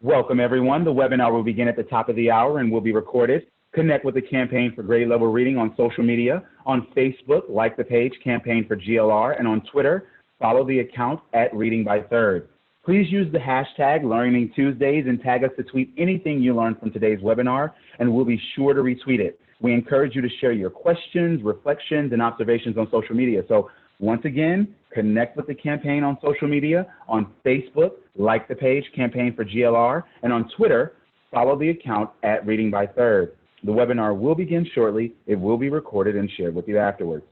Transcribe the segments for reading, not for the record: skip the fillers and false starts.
Welcome, everyone. The webinar will begin at the top of the hour and will be recorded. Connect with the Campaign for Grade Level Reading on social media. On Facebook, like the page Campaign for GLR, and on Twitter, follow the account at Reading by Third. Please use the hashtag Learning Tuesdays and tag us to tweet anything you learned from today's webinar, and we'll be sure to retweet it. We encourage you to share your questions, reflections, and observations on social media. So once again, connect with the campaign on social media. On Facebook, like the page Campaign for GLR, and on Twitter, follow the account at Reading by Third. The webinar will begin shortly. It will be recorded and shared with you afterwards.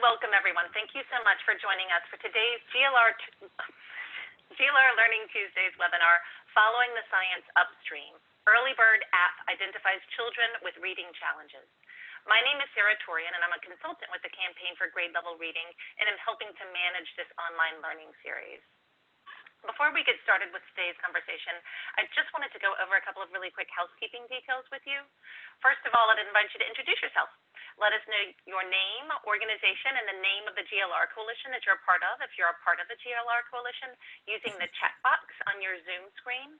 Welcome, everyone. Thank you so much for joining us for today's GLR Learning Tuesdays webinar, Following the Science Upstream. EarlyBird app identifies children with reading challenges. My name is Sarah Torian, and I'm a consultant with the Campaign for Grade Level Reading, and I'm helping to manage this online learning series. Before we get started with today's conversation, I just wanted to go over a couple of really quick housekeeping details with you. First of all, I'd invite you to introduce yourself. Let us know your name, organization, and the name of the GLR Coalition that you're a part of, if you're a part of the GLR Coalition, using the chat box on your Zoom screen.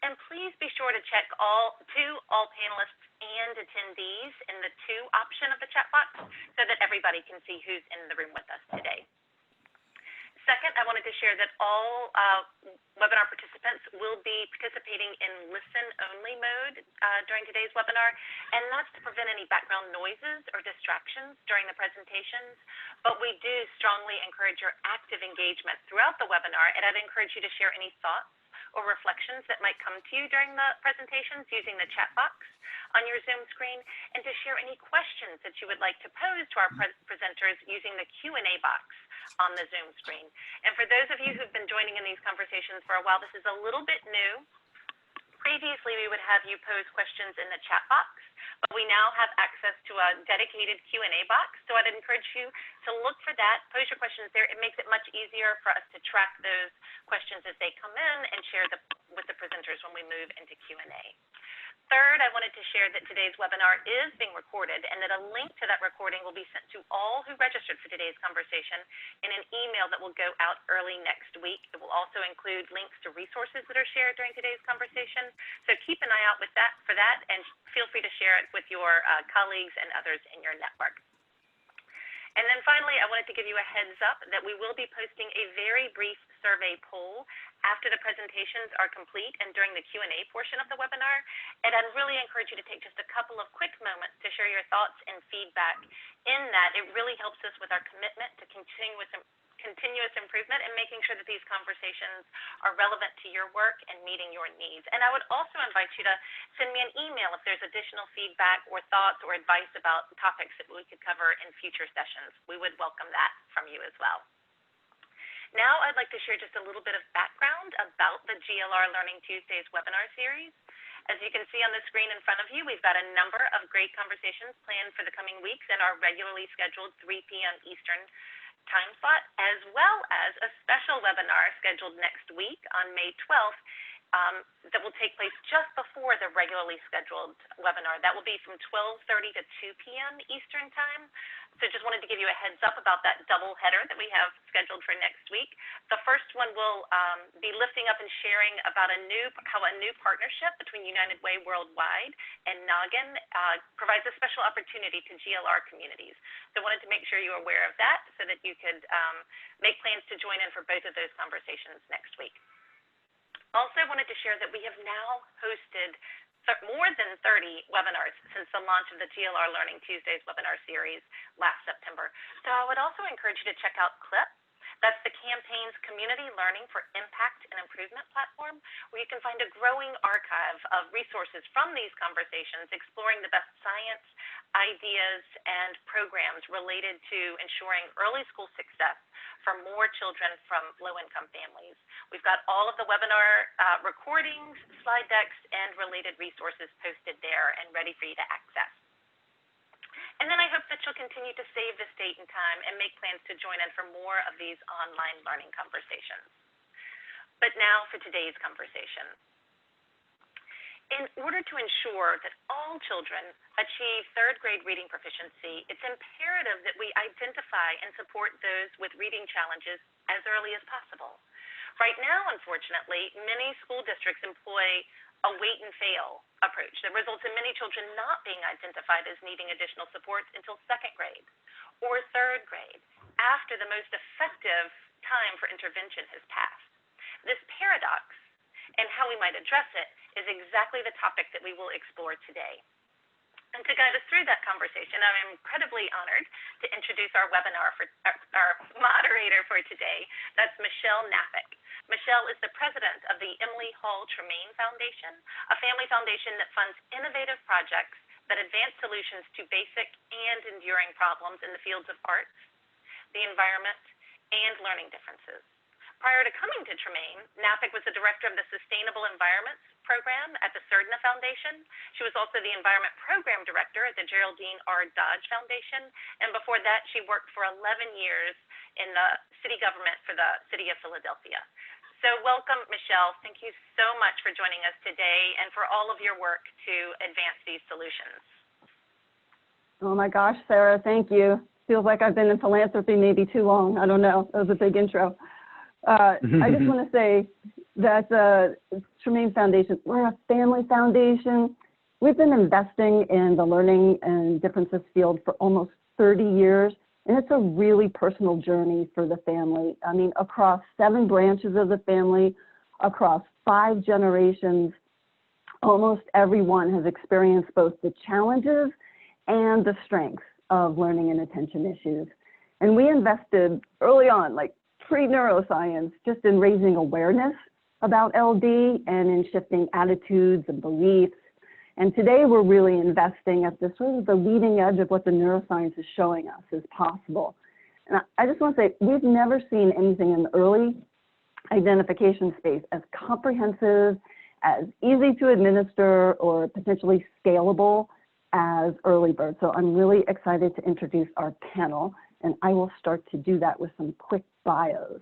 And please be sure to check all panelists and attendees in the to option of the chat box so that everybody can see who's in the room with us today. Second, I wanted to share that all webinar participants will be participating in listen-only mode during today's webinar, and that's to prevent any background noises or distractions during the presentations. But we do strongly encourage your active engagement throughout the webinar, and I'd encourage you to share any thoughts or reflections that might come to you during the presentations using the chat box on your Zoom screen, and to share any questions that you would like to pose to our presenters using the Q&A box on the Zoom screen. And for those of you who've been joining in these conversations for a while, this is a little bit new. Previously, we would have you pose questions in the chat box, but we now have access to a dedicated Q&A box, so I'd encourage you to look for that, pose your questions there. It makes it much easier for us to track those questions as they come in and share with the presenters when we move into Q&A. Third, I wanted to share that today's webinar is being recorded, and that a link to that recording will be sent to all who registered for today's conversation in an email that will go out early next week. It will also include links to resources that are shared during today's conversation. So keep an eye out for that, and feel free to share it with your colleagues and others in your network. And then finally, I wanted to give you a heads up that we will be posting a very brief survey poll after the presentations are complete and during the Q&A portion of the webinar. And I'd really encourage you to take just a couple of quick moments to share your thoughts and feedback. In that, it really helps us with our commitment to continuous improvement and making sure that these conversations are relevant to your work and meeting your needs. And I would also invite you to send me an email if there's additional feedback or thoughts or advice about topics that we could cover in future sessions. We would welcome that from you as well. Now I'd like to share just a little bit of background about the GLR Learning Tuesdays webinar series. As you can see on the screen in front of you, we've got a number of great conversations planned for the coming weeks in our regularly scheduled 3 p.m. Eastern time slot, as well as a special webinar scheduled next week on May 12th that will take place just before the regularly scheduled webinar. That will be from 12:30 to 2 p.m. Eastern time. So just wanted to give you a heads up about that double header that we have scheduled for next week. The first one will be lifting up and sharing about how a new partnership between United Way Worldwide and Noggin provides a special opportunity to GLR communities. So I wanted to make sure you were aware of that so that you could make plans to join in for both of those conversations next week. Also, I wanted to share that we have now hosted more than 30 webinars since the launch of the GLR Learning Tuesdays webinar series last September. So I would also encourage you to check out CLIP. That's the campaign's Community Learning for Impact and Improvement platform, where you can find a growing archive of resources from these conversations exploring the best science, ideas, and programs related to ensuring early school success for more children from low-income families. We've got all of the webinar recordings, slide decks, and related resources posted there and ready for you to access. And then I hope that you'll continue to save this date and time and make plans to join in for more of these online learning conversations. But now for today's conversation. In order to ensure that all children achieve third grade reading proficiency, it's imperative that we identify and support those with reading challenges as early as possible. Right now, unfortunately, many school districts employ a wait and fail approach that results in many children not being identified as needing additional support until second grade or third grade, after the most effective time for intervention has passed. This paradox and how we might address it is exactly the topic that we will explore today. And to guide us through that conversation, I'm incredibly honored to introduce our webinar for our moderator for today. That's Michelle Nafik. Michelle is the president of the Emily Hall Tremaine Foundation, a family foundation that funds innovative projects that advance solutions to basic and enduring problems in the fields of arts, the environment, and learning differences. Prior to coming to Tremaine, Nafik was the director of the Sustainable Environments Program at the Surdna Foundation. She was also the Environment Program Director at the Geraldine R. Dodge Foundation. And before that, she worked for 11 years in the city government for the city of Philadelphia. So welcome, Michelle. Thank you so much for joining us today and for all of your work to advance these solutions. Oh my gosh, Sarah, thank you. Feels like I've been in philanthropy maybe too long. I don't know. That was a big intro. I just want to say that Tremaine Foundation, we're a family foundation. We've been investing in the learning and differences field for almost 30 years, and it's a really personal journey for the family. I mean, across 7 branches of the family, across 5 generations, almost everyone has experienced both the challenges and the strengths of learning and attention issues. And we invested early on, like pre-neuroscience, just in raising awareness about LD and in shifting attitudes and beliefs. And today we're really investing at the sort of the leading edge of what the neuroscience is showing us is possible. And I just want to say, we've never seen anything in the early identification space as comprehensive, as easy to administer, or potentially scalable as EarlyBird. So I'm really excited to introduce our panel, and I will start to do that with some quick bios.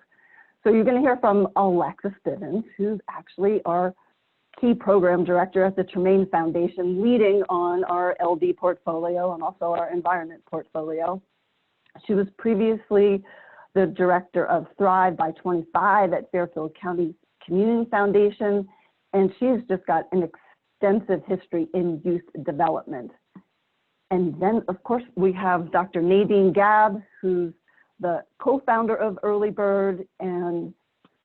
So you're going to hear from Alexis Bivens, who's actually our key program director at the Tremaine Foundation, leading on our LD portfolio and also our environment portfolio. She was previously the director of Thrive by 25 at Fairfield County Community Foundation, and she's just got an extensive history in youth development. And then, of course, we have Dr. Nadine Gaab, who's the co-founder of EarlyBird, and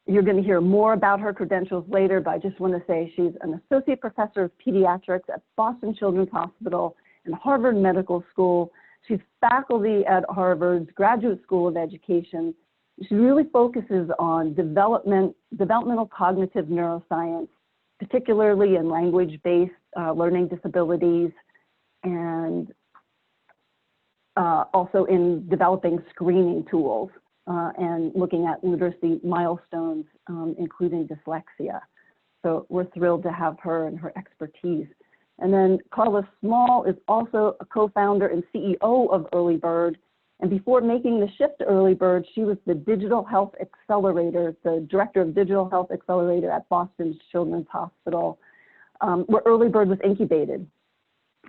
you're going to hear more about her credentials later, but I just want to say she's an associate professor of pediatrics at Boston Children's Hospital and Harvard Medical School. She's faculty at Harvard's Graduate School of Education. She really focuses on developmental cognitive neuroscience, particularly in language-based learning disabilities, and also in developing screening tools and looking at literacy milestones, including dyslexia. So we're thrilled to have her and her expertise. And then Carla Small is also a co-founder and CEO of EarlyBird. And before making the shift to EarlyBird, she was the Digital Health Accelerator, the director of Digital Health Accelerator at Boston Children's Hospital, where EarlyBird was incubated.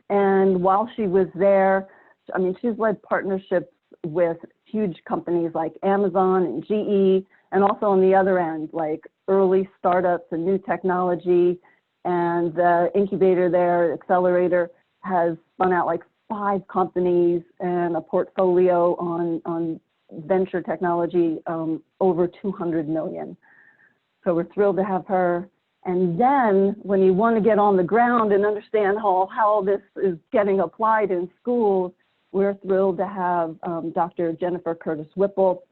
And while she was there, I mean, she's led partnerships with huge companies like Amazon and GE, and also on the other end, like early startups and new technology. And the incubator there, Accelerator, has spun out like 5 companies and a portfolio on venture technology over 200 million. So we're thrilled to have her. And then when you want to get on the ground and understand how this is getting applied in schools, we're thrilled to have Dr. Jennifer Curtis Whipple,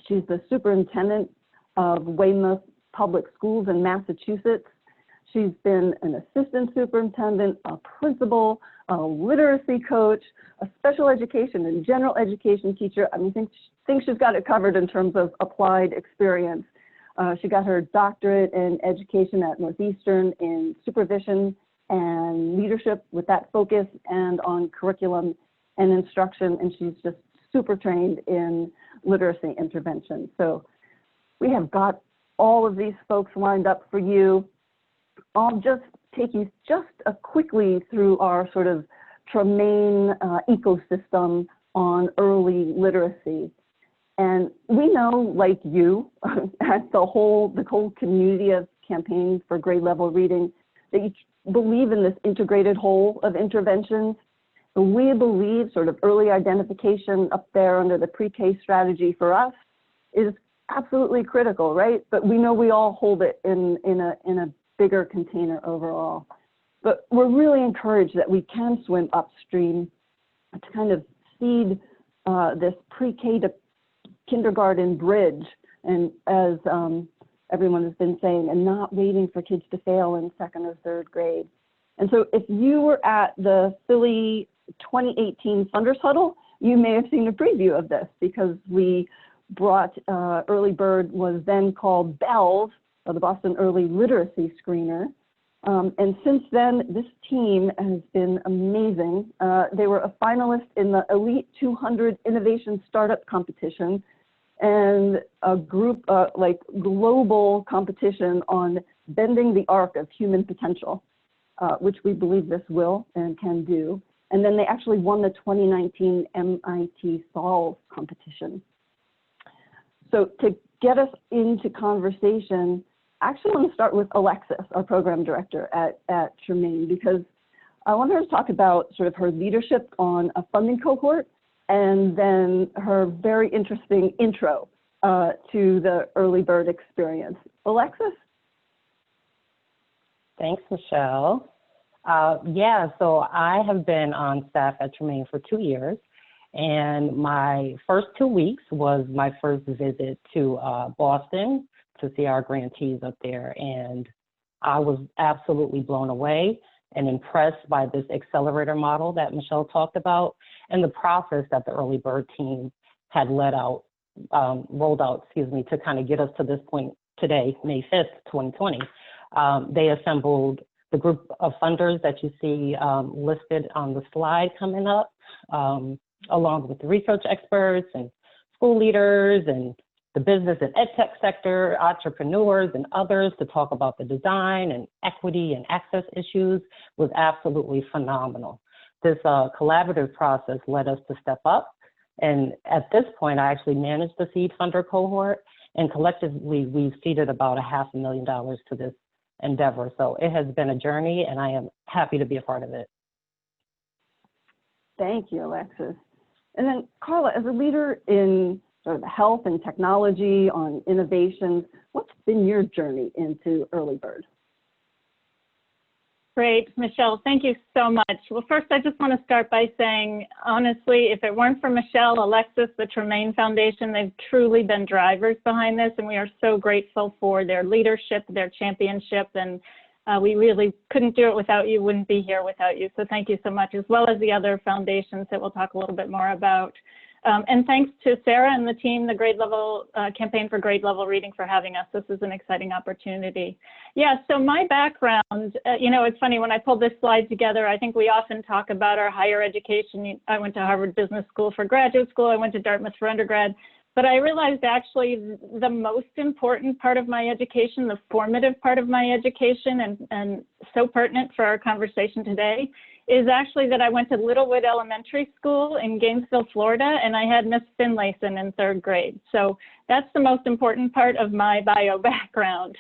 She's the superintendent of Weymouth Public Schools in Massachusetts. She's been an assistant superintendent, a principal, a literacy coach, a special education and general education teacher. I mean, I think she's got it covered in terms of applied experience. She got her doctorate in education at Northeastern in supervision and leadership with that focus and on curriculum and instruction, and she's just super trained in literacy intervention. So we have got all of these folks lined up for you. I'll just take you just quickly through our sort of Tremaine ecosystem on early literacy. And we know, like you, at the whole community of Campaign for Grade Level Reading, that you believe in this integrated whole of interventions. We believe sort of early identification up there under the pre-K strategy for us is absolutely critical, right? But we know we all hold it in a bigger container overall. But we're really encouraged that we can swim upstream to kind of seed this pre-K to kindergarten bridge, and as everyone has been saying, and not waiting for kids to fail in 2nd or 3rd grade. And so if you were at the Philly 2018 Funders Huddle, you may have seen a preview of this, because we brought EarlyBird, was then called BELLS, or the Boston Early Literacy Screener. And since then, this team has been amazing. They were a finalist in the Elite 200 Innovation Startup Competition and a group like global competition on bending the arc of human potential, which we believe this will and can do. And then they actually won the 2019 MIT Solve competition. So to get us into conversation, I actually want to start with Alexis, our program director at Tremaine, because I want her to talk about sort of her leadership on a funding cohort and then her very interesting intro to the EarlyBird experience. Alexis? Thanks, Michelle. Yeah, so I have been on staff at Tremaine for 2 years, and my first 2 weeks was my first visit to Boston to see our grantees up there, and I was absolutely blown away and impressed by this accelerator model that Michelle talked about and the process that the EarlyBird team had rolled out, to kind of get us to this point today, May 5th, 2020. They assembled the group of funders that you see listed on the slide coming up, along with the research experts and school leaders and the business and ed tech sector, entrepreneurs and others to talk about the design and equity and access issues was absolutely phenomenal. This collaborative process led us to step up. And at this point, I actually managed the seed funder cohort, and collectively we've seeded about $500,000 to this endeavor. So it has been a journey, and I am happy to be a part of it. Thank you, Alexis. And then Carla, as a leader in sort of health and technology on innovations, what's been your journey into EarlyBird? Great, Michelle, thank you so much. Well, first, I just want to start by saying, honestly, if it weren't for Michelle, Alexis, the Tremaine Foundation, they've truly been drivers behind this, and we are so grateful for their leadership, their championship, and we really couldn't do it without you, wouldn't be here without you. So thank you so much, as well as the other foundations that we'll talk a little bit more about. And thanks to Sarah and the team, the Grade Level Campaign for Grade Level Reading, for having us. This is an exciting opportunity. Yeah, so my background, you know, it's funny, when I pulled this slide together, I think we often talk about our higher education. I went to Harvard Business School for graduate school. I went to Dartmouth for undergrad. But I realized actually the most important part of my education, the formative part of my education, and so pertinent for our conversation today, is actually that I went to Littlewood Elementary School in Gainesville, Florida, and I had Miss Finlayson in 3rd grade. So that's the most important part of my bio background.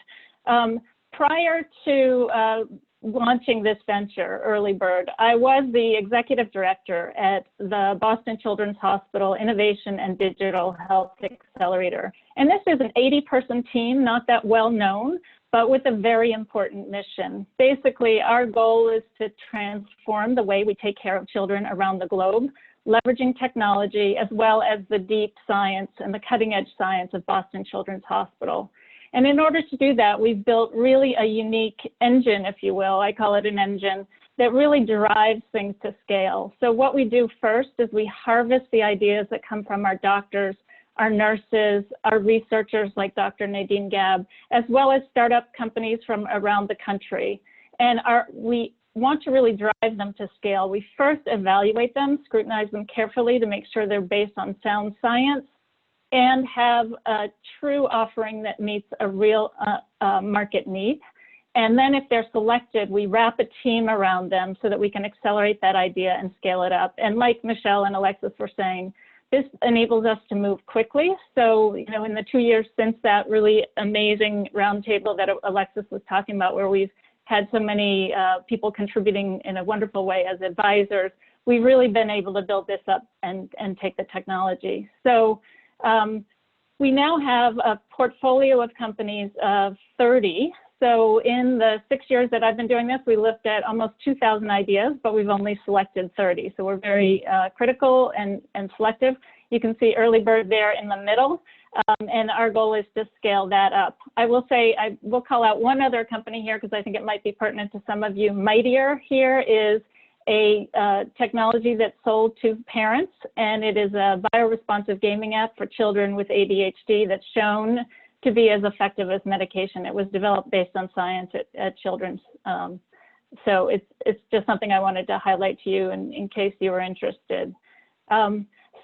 Prior to launching this venture, EarlyBird, I was the executive director at the Boston Children's Hospital Innovation and Digital Health Accelerator. And this is an 80-person team, not that well known, but with a very important mission. Basically, our goal is to transform the way we take care of children around the globe, leveraging technology as well as the deep science and the cutting edge science of Boston Children's Hospital. And in order to do that, we've built really a unique engine, if you will, I call it an engine, that really drives things to scale. So what we do first is we harvest the ideas that come from our doctors, our nurses, our researchers like Dr. Nadine Gaab, as well as startup companies from around the country. And we want to really drive them to scale. We first evaluate them, scrutinize them carefully to make sure they're based on sound science and have a true offering that meets a real market need. And then if they're selected, we wrap a team around them so that we can accelerate that idea and scale it up. And like Michelle and Alexis were saying, this enables us to move quickly. So, you know, in the 2 years since that really amazing roundtable that Alexis was talking about, where we've had so many people contributing in a wonderful way as advisors, we've really been able to build this up and take the technology. So we now have a portfolio of companies of 30. So in the 6 years that I've been doing this, we looked at almost 2,000 ideas, but we've only selected 30. So we're very critical and selective. You can see EarlyBird there in the middle, and our goal is to scale that up. I will say, I will call out one other company here because I think it might be pertinent to some of you. Mightier here is a technology that's sold to parents, and it is a bioresponsive gaming app for children with ADHD that's shown to be as effective as medication. It was developed based on science at Children's. So it's just something I wanted to highlight to you in case you were interested.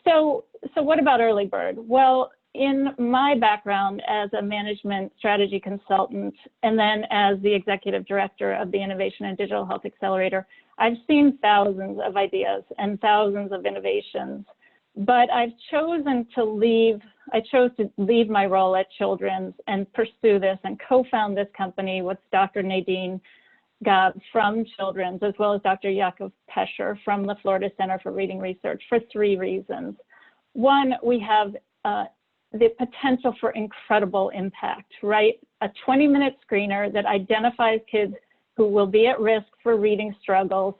So what about EarlyBird? Well, in my background as a management strategy consultant, and then as the executive director of the Innovation and Digital Health Accelerator, I've seen thousands of ideas and thousands of innovations. But I chose to leave my role at Children's and pursue this and co-found this company with Dr. Nadine Gaab from Children's, as well as Dr. Jakob Pescher from the Florida Center for Reading Research, for 3 reasons. One, we have the potential for incredible impact, right? A 20-minute screener that identifies kids who will be at risk for reading struggles.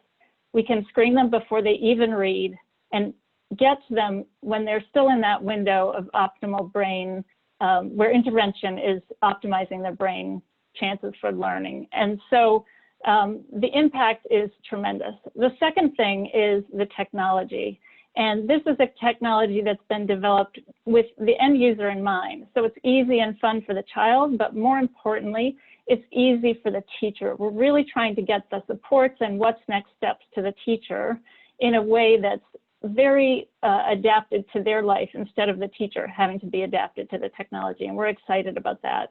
We can screen them before they even read and get to them when they're still in that window of optimal brain, where intervention is optimizing their brain chances for learning. And so the impact is tremendous. The second thing is the technology. And this is a technology that's been developed with the end user in mind. So it's easy and fun for the child, but more importantly, it's easy for the teacher. We're really trying to get the supports and what's next steps to the teacher in a way that's very adapted to their life instead of the teacher having to be adapted to the technology. And we're excited about that.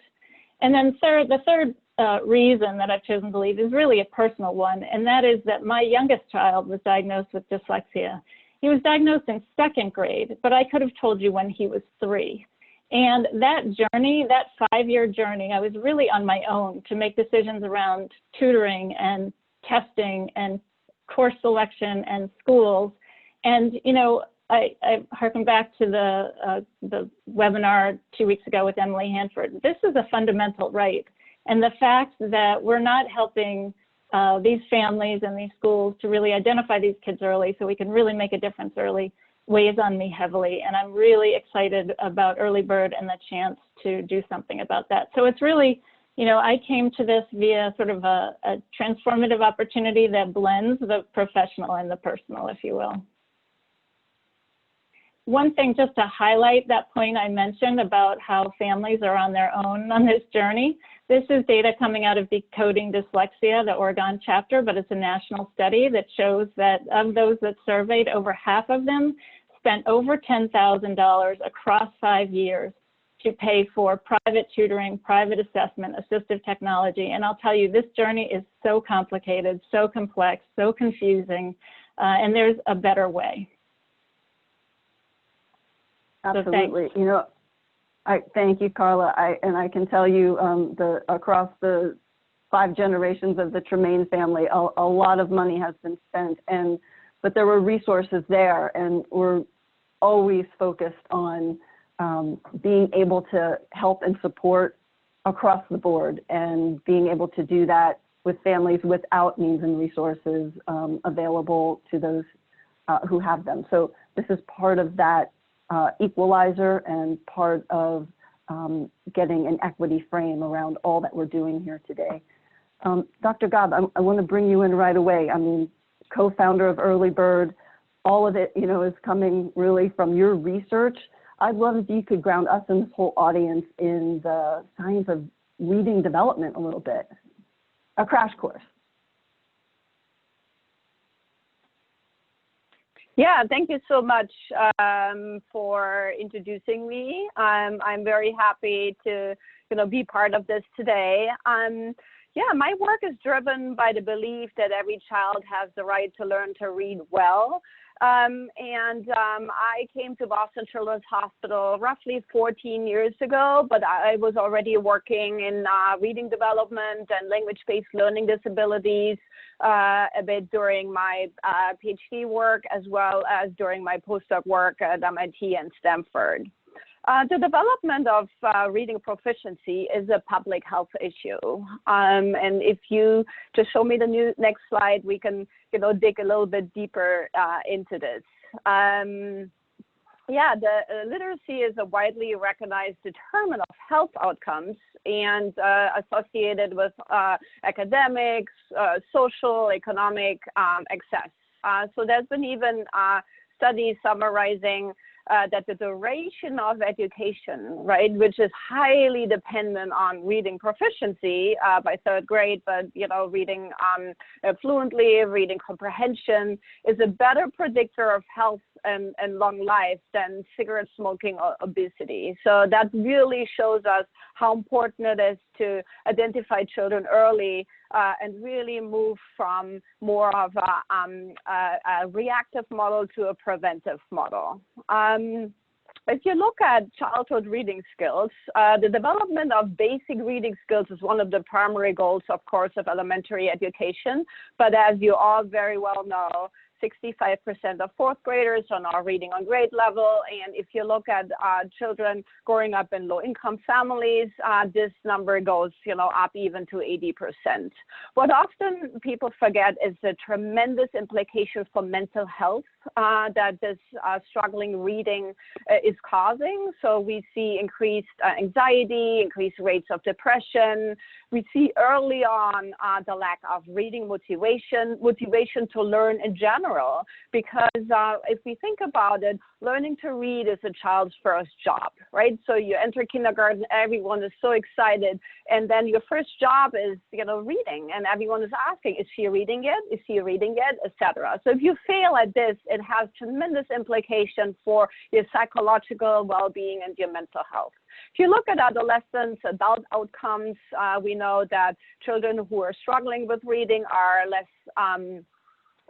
And then the third reason that I've chosen to leave is really a personal one. And that is that my youngest child was diagnosed with dyslexia. He was diagnosed in 2nd grade, but I could have told you when he was 3. And that journey, that 5-year journey, I was really on my own to make decisions around tutoring and testing and course selection and schools. And, you know, I harken back to the webinar 2 weeks ago with Emily Hanford. This is a fundamental right. And the fact that we're not helping these families and these schools to really identify these kids early so we can really make a difference early weighs on me heavily. And I'm really excited about EarlyBird and the chance to do something about that. So it's really, you know, I came to this via sort of a transformative opportunity that blends the professional and the personal, if you will. One thing just to highlight that point I mentioned about how families are on their own on this journey. This is data coming out of Decoding Dyslexia, the Oregon chapter, but it's a national study that shows that of those that surveyed, over half of them spent over $10,000 across 5 years to pay for private tutoring, private assessment, assistive technology. And I'll tell you, this journey is so complicated, so complex, so confusing, and there's a better way. Absolutely. You know, thank you, Carla. I can tell you across the 5 generations of the Tremaine family, a lot of money has been spent, but there were resources there, and we're always focused on being able to help and support across the board, and being able to do that with families without means and resources available to those who have them. So this is part of that equalizer and part of getting an equity frame around all that we're doing here today. Dr. Gaab, I want to bring you in right away. I mean, co-founder of EarlyBird, all of it, is coming really from your research. I'd love if you could ground us and this whole audience in the science of reading development a little bit, a crash course. Yeah, thank you so much for introducing me. I'm very happy to, be part of this today. Yeah, my work is driven by the belief that every child has the right to learn to read well. I came to Boston Children's Hospital roughly 14 years ago, but I was already working in reading development and language-based learning disabilities a bit during my PhD work, as well as during my postdoc work at MIT and Stanford. The development of reading proficiency is a public health issue. And if you just show me the next slide, we can, dig a little bit deeper into this. Yeah, the literacy is a widely recognized determinant of health outcomes and associated with academics, social, economic access. So there's been even studies summarizing that the duration of education, right, which is highly dependent on reading proficiency by third grade, but, reading fluently, reading comprehension, is a better predictor of health and long life than cigarette smoking or obesity. So that really shows us how important it is to identify children early and really move from more of a reactive model to a preventive model. If you look at childhood reading skills, the development of basic reading skills is one of the primary goals, of course, of elementary education. But as you all very well know, 65% of fourth graders are now reading on grade level. And if you look at children growing up in low-income families, this number goes, up even to 80%. What often people forget is the tremendous implications for mental health that this struggling reading is causing. So we see increased anxiety, increased rates of depression. We see early on the lack of reading motivation to learn in general, because if we think about it, learning to read is a child's first job, right? So you enter kindergarten, everyone is so excited, and then your first job is, reading, and everyone is asking, is she reading it? Is he reading it? Etc. So if you fail at this, it has tremendous implications for your psychological well-being and your mental health. If you look at adolescents, adult outcomes, we know that children who are struggling with reading are less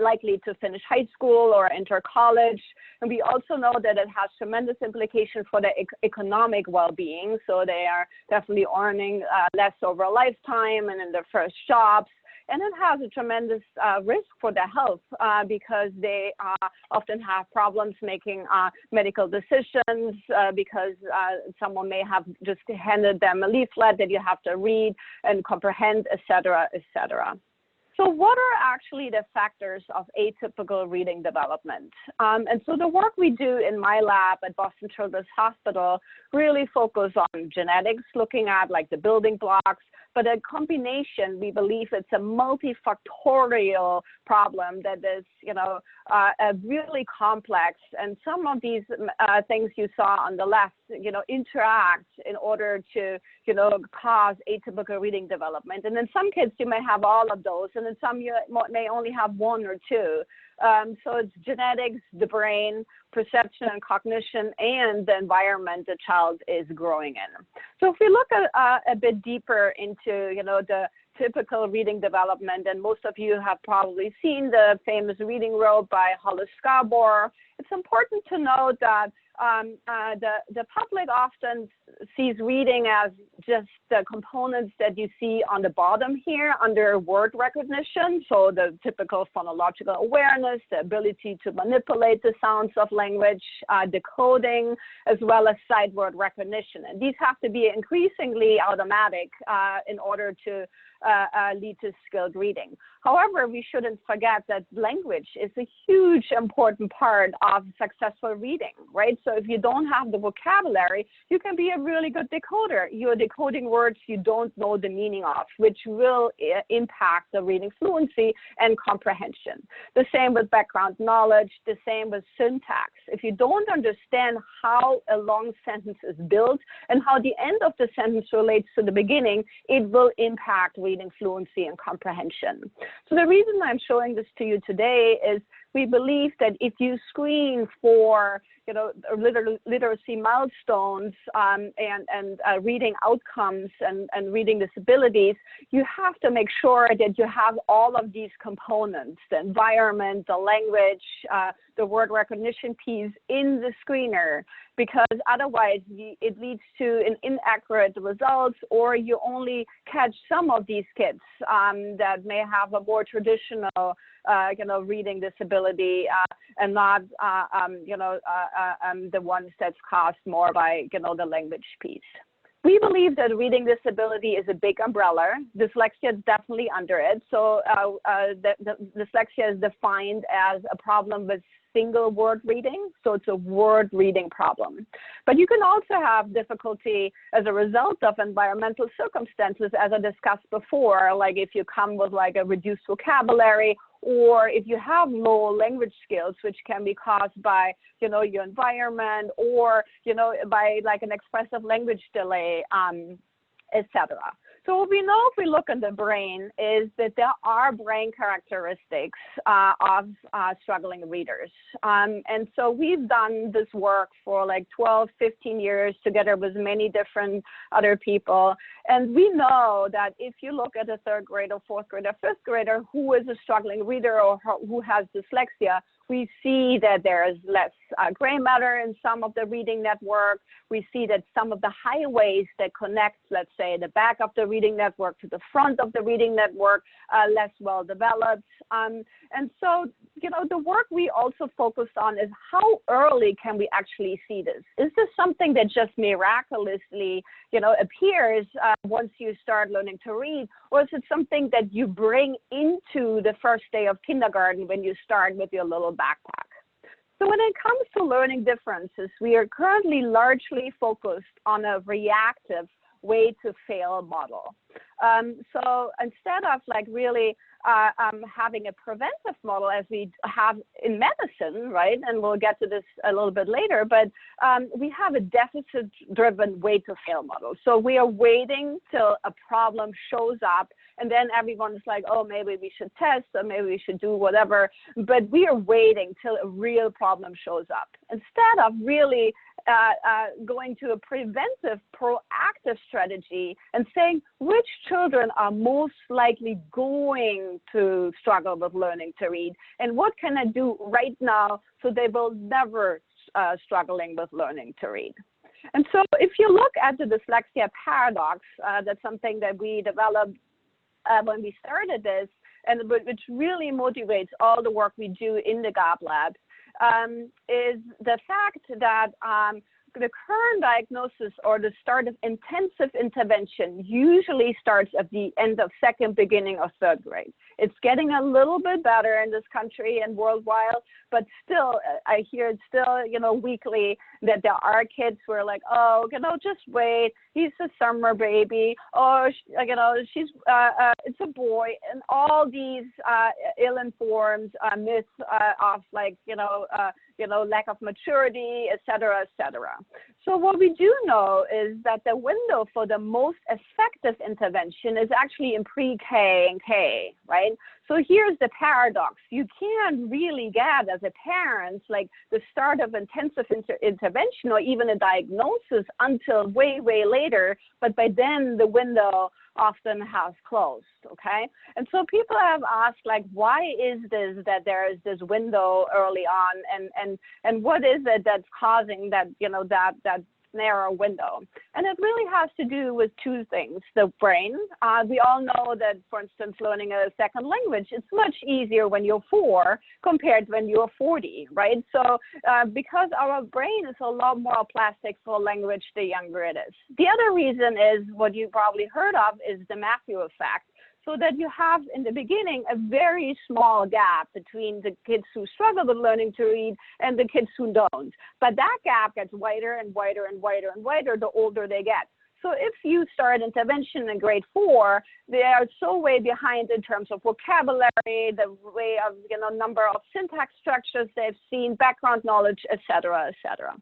likely to finish high school or enter college. And we also know that it has tremendous implications for their economic well-being. So they are definitely earning less over a lifetime and in their first jobs. And it has a tremendous risk for their health because they often have problems making medical decisions because someone may have just handed them a leaflet that you have to read and comprehend, et cetera, et cetera. So what are actually the factors of atypical reading development? And so the work we do in my lab at Boston Children's Hospital really focus on genetics, looking at like the building blocks, but a combination, we believe it's a multifactorial problem that is, really complex. And some of these things you saw on the left, interact in order to, cause atypical reading development. And in some kids, you may have all of those, and in some you may only have one or two. So it's genetics, the brain, perception and cognition, and the environment the child is growing in. So if we look at, a bit deeper into, the typical reading development, and most of you have probably seen the famous reading robe by Hollis Scarborough, it's important to note that the public often sees reading as just the components that you see on the bottom here under word recognition. So the typical phonological awareness, the ability to manipulate the sounds of language, decoding, as well as sight word recognition. And these have to be increasingly automatic in order to lead to skilled reading. However, we shouldn't forget that language is a huge important part of successful reading, right? So if you don't have the vocabulary, you can be a really good decoder. You're decoding words you don't know the meaning of, which will impact the reading fluency and comprehension. The same with background knowledge, the same with syntax. If you don't understand how a long sentence is built and how the end of the sentence relates to the beginning, it will impact reading fluency and comprehension. So the reason I'm showing this to you today is we believe that if you screen for, literacy milestones and reading outcomes and reading disabilities, you have to make sure that you have all of these components, the environment, the language, the word recognition piece in the screener, because otherwise it leads to an inaccurate results, or you only catch some of these kids that may have a more traditional reading disability and not, the ones that's caused more by, the language piece. We believe that reading disability is a big umbrella. Dyslexia is definitely under it. So the dyslexia is defined as a problem with single word reading, so it's a word reading problem. But you can also have difficulty as a result of environmental circumstances, as I discussed before, like if you come with like a reduced vocabulary, or if you have low language skills, which can be caused by, your environment, or, by like an expressive language delay, etc. So what we know if we look at the brain is that there are brain characteristics of struggling readers. And so we've done this work for like 12, 15 years together with many different other people. And we know that if you look at a third grader, fourth grader, fifth grader who is a struggling reader or who has dyslexia, we see that there is less gray matter in some of the reading network. We see that some of the highways that connect, let's say, the back of the reading network to the front of the reading network are less well developed. And so, the work we also focused on is how early can we actually see this? Is this something that just miraculously, appears once you start learning to read? Or is it something that you bring into the first day of kindergarten when you start with your little backpack? So when it comes to learning differences, we are currently largely focused on a reactive way to fail model. So instead of like really having a preventive model as we have in medicine, right? And we'll get to this a little bit later, but we have a deficit-driven way to fail model. So we are waiting till a problem shows up, and then everyone's like, oh, maybe we should test, or maybe we should do whatever. But we are waiting till a real problem shows up instead of really going to a preventive, proactive strategy and saying which children are most likely going to struggle with learning to read, and what can I do right now so they will never struggling with learning to read. And so if you look at the dyslexia paradox, that's something that we developed when we started this, and which really motivates all the work we do in the Gaab lab, is the fact that the current diagnosis or the start of intensive intervention usually starts at the end of second, beginning of third grade. It's getting a little bit better in this country and worldwide, but still, I hear it still, weekly that there are kids who are like, oh, just wait, he's a summer baby, or, she's, it's a boy, and all these ill-informed myths of like, lack of maturity, et cetera, et cetera. So what we do know is that the window for the most effective intervention is actually in pre-K and K, right? So here's the paradox. You can't really get, as a parent, like the start of intensive intervention or even a diagnosis until way, way later, but by then the window often has closed, okay? And so people have asked, like, why is this that there is this window early on, and what is it that's causing that, that narrow window? And it really has to do with two things. The brain, we all know that, for instance, learning a second language, it's much easier when you're 4 compared to when you're 40, right? So because our brain is a lot more plastic for language, the younger it is. The other reason is what you probably heard of is the Matthew effect. So that you have in the beginning a very small gap between the kids who struggle with learning to read and the kids who don't. But that gap gets wider and wider and wider and wider the older they get. So if you start intervention in grade 4, they are so way behind in terms of vocabulary, the way of, number of syntax structures they've seen, background knowledge, et cetera, et cetera.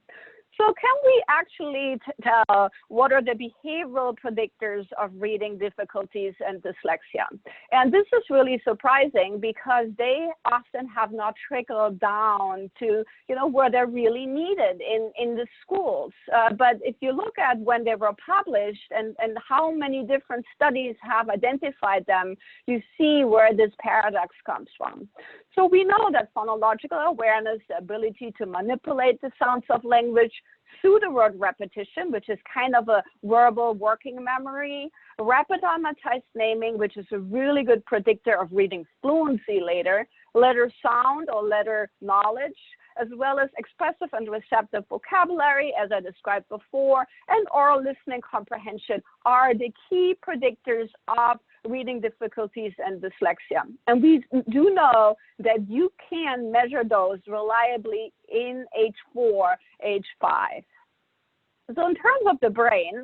So can we actually tell what are the behavioral predictors of reading difficulties and dyslexia? And this is really surprising because they often have not trickled down to, where they're really needed in the schools. But if you look at when they were published and how many different studies have identified them, you see where this paradox comes from. So we know that phonological awareness, the ability to manipulate the sounds of language, pseudo-word repetition, which is kind of a verbal working memory, rapid automatized naming, which is a really good predictor of reading fluency later, letter sound or letter knowledge, as well as expressive and receptive vocabulary, as I described before, and oral listening comprehension are the key predictors of reading difficulties and dyslexia. And we do know that you can measure those reliably in age 4, age 5. So in terms of the brain,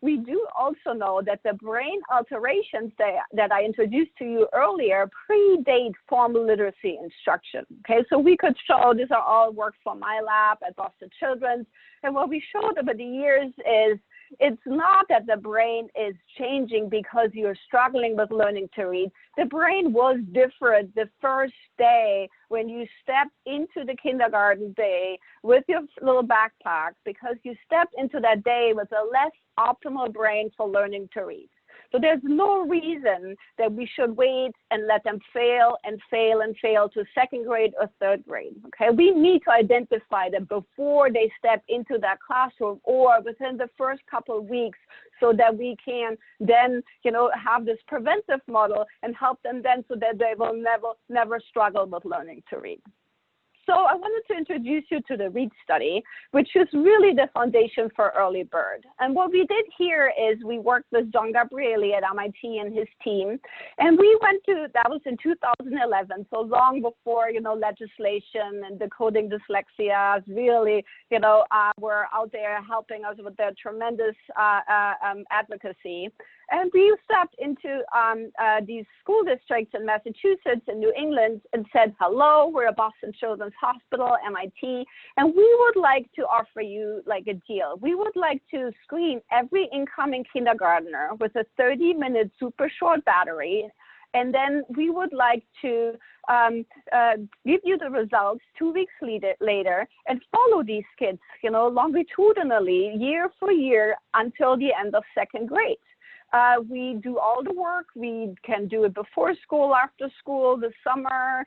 we do also know that the brain alterations that I introduced to you earlier predate formal literacy instruction. Okay, so we could show, these are all work from my lab at Boston Children's, and what we showed over the years is it's not that the brain is changing because you're struggling with learning to read. The brain was different the first day when you stepped into the kindergarten day with your little backpack because you stepped into that day with a less optimal brain for learning to read. So there's no reason that we should wait and let them fail and fail and fail to second grade or third grade, okay? We need to identify them before they step into that classroom or within the first couple of weeks so that we can then, have this preventive model and help them then so that they will never struggle with learning to read. So I wanted to introduce you to the READ study, which is really the foundation for EarlyBird. And what we did here is we worked with John Gabrieli at MIT and his team, and we went to, that was in 2011, so long before, legislation and decoding dyslexia really, were out there helping us with their tremendous advocacy. And we stepped into these school districts in Massachusetts and New England and said, hello, we're a Boston Children's Hospital, MIT, and we would like to offer you like a deal. We would like to screen every incoming kindergartner with a 30-minute super short battery, and then we would like to give you the results 2 weeks later and follow these kids, longitudinally, year for year until the end of second grade. We do all the work. We can do it before school, after school, the summer,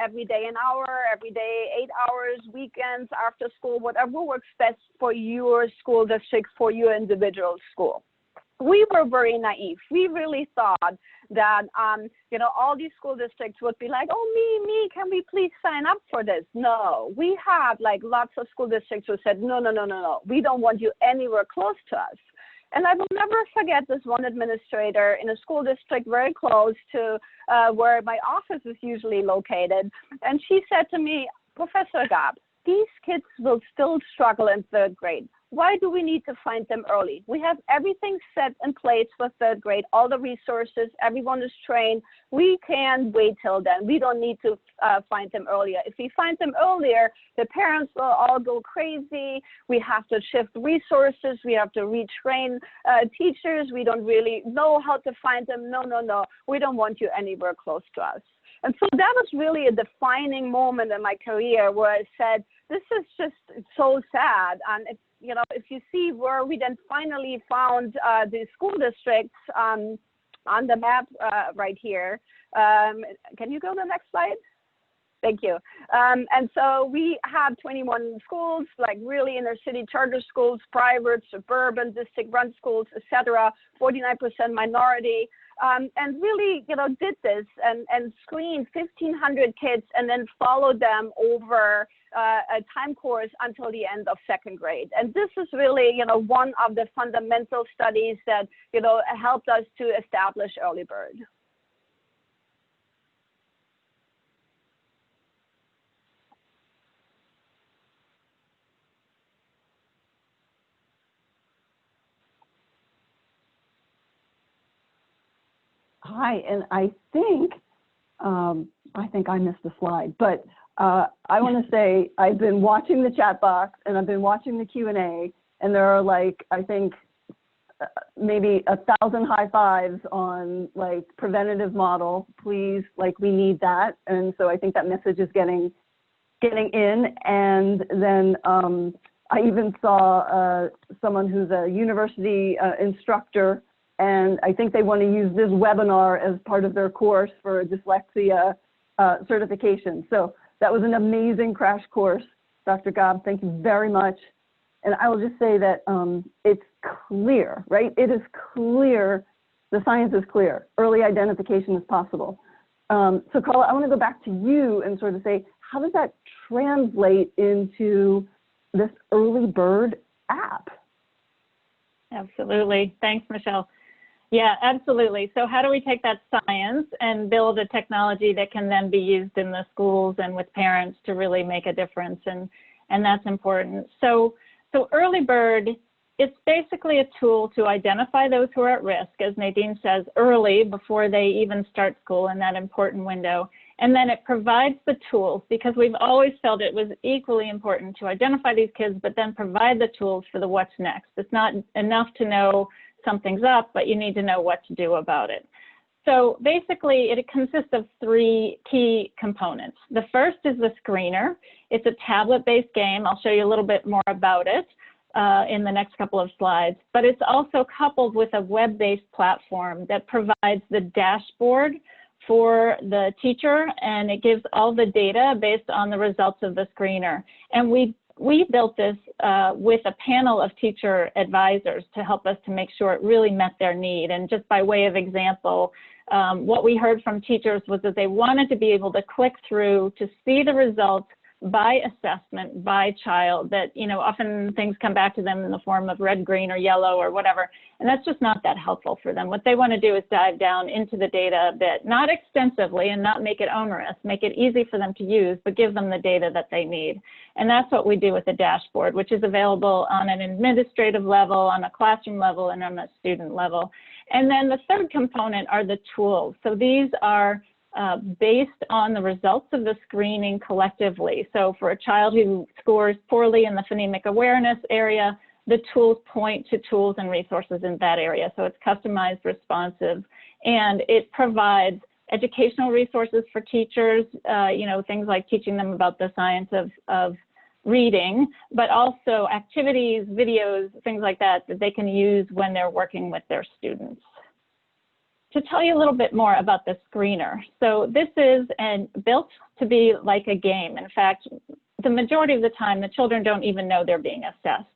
every day an hour, every day 8 hours, weekends, after school, whatever works best for your school district, for your individual school. We were very naive. We really thought that, all these school districts would be like, oh, me, can we please sign up for this? No, we had lots of school districts who said, no, we don't want you anywhere close to us. And I will never forget this one administrator in a school district very close to where my office is usually located. And she said to me, Professor Gaab, these kids will still struggle in third grade. why do we need to find them early? We have everything set in place for third grade, all the resources, everyone is trained. We can wait till then. We don't need to find them earlier. If we find them earlier, the parents will all go crazy. We have to shift resources. We have to retrain teachers. We don't really know how to find them. No, no, no. We don't want you anywhere close to us. And so that was really a defining moment in my career where I said, this is just so sad. And if you see where we then finally found the school districts on the map right here. Can you go to the next slide? Thank you. And so we have 21 schools, like really inner city charter schools, private, suburban, district-run schools, etc. 49% minority. And really, did this and screened 1,500 kids and then followed them over a time course until the end of second grade. And this is really, one of the fundamental studies that, helped us to establish EarlyBird. Hi, and I think I missed a slide, but I want to say I've been watching the chat box and I've been watching the Q&A, and there are I think maybe 1,000 high fives on preventative model. Please, we need that, and so I think that message is getting in. And then I even saw someone who's a university instructor. And I think they want to use this webinar as part of their course for a dyslexia certification. So that was an amazing crash course, Dr. Gaab. Thank you very much. And I will just say that it's clear, right? It is clear. The science is clear. Early identification is possible. So Carla, I want to go back to you and sort of say, how does that translate into this EarlyBird app? Absolutely. Thanks, Michelle. Yeah, absolutely. So how do we take that science and build a technology that can then be used in the schools and with parents to really make a difference? And that's important. So EarlyBird, it's basically a tool to identify those who are at risk, as Nadine says, early before they even start school in that important window. And then it provides the tools, because we've always felt it was equally important to identify these kids, but then provide the tools for the what's next. It's not enough to know something's up, but you need to know what to do about it. So basically, it consists of 3 key components. The first is the screener. It's a tablet-based game. I'll show you a little bit more about it in the next couple of slides. But it's also coupled with a web-based platform that provides the dashboard for the teacher, and it gives all the data based on the results of the screener. And we built this with a panel of teacher advisors to help us to make sure it really met their need. And just by way of example, what we heard from teachers was that they wanted to be able to click through to see the results by assessment, by child, that, often things come back to them in the form of red, green, or yellow, or whatever. And that's just not that helpful for them. What they want to do is dive down into the data a bit, not extensively and not make it onerous, make it easy for them to use, but give them the data that they need. And that's what we do with the dashboard, which is available on an administrative level, on a classroom level, and on a student level. And then the third component are the tools. So these are based on the results of the screening collectively. So for a child who scores poorly in the phonemic awareness area, the tools point to tools and resources in that area. So it's customized, responsive, and it provides educational resources for teachers, things like teaching them about the science of reading, but also activities, videos, things like that they can use when they're working with their students. To tell you a little bit more about the screener. So this is built to be like a game. In fact, the majority of the time, the children don't even know they're being assessed.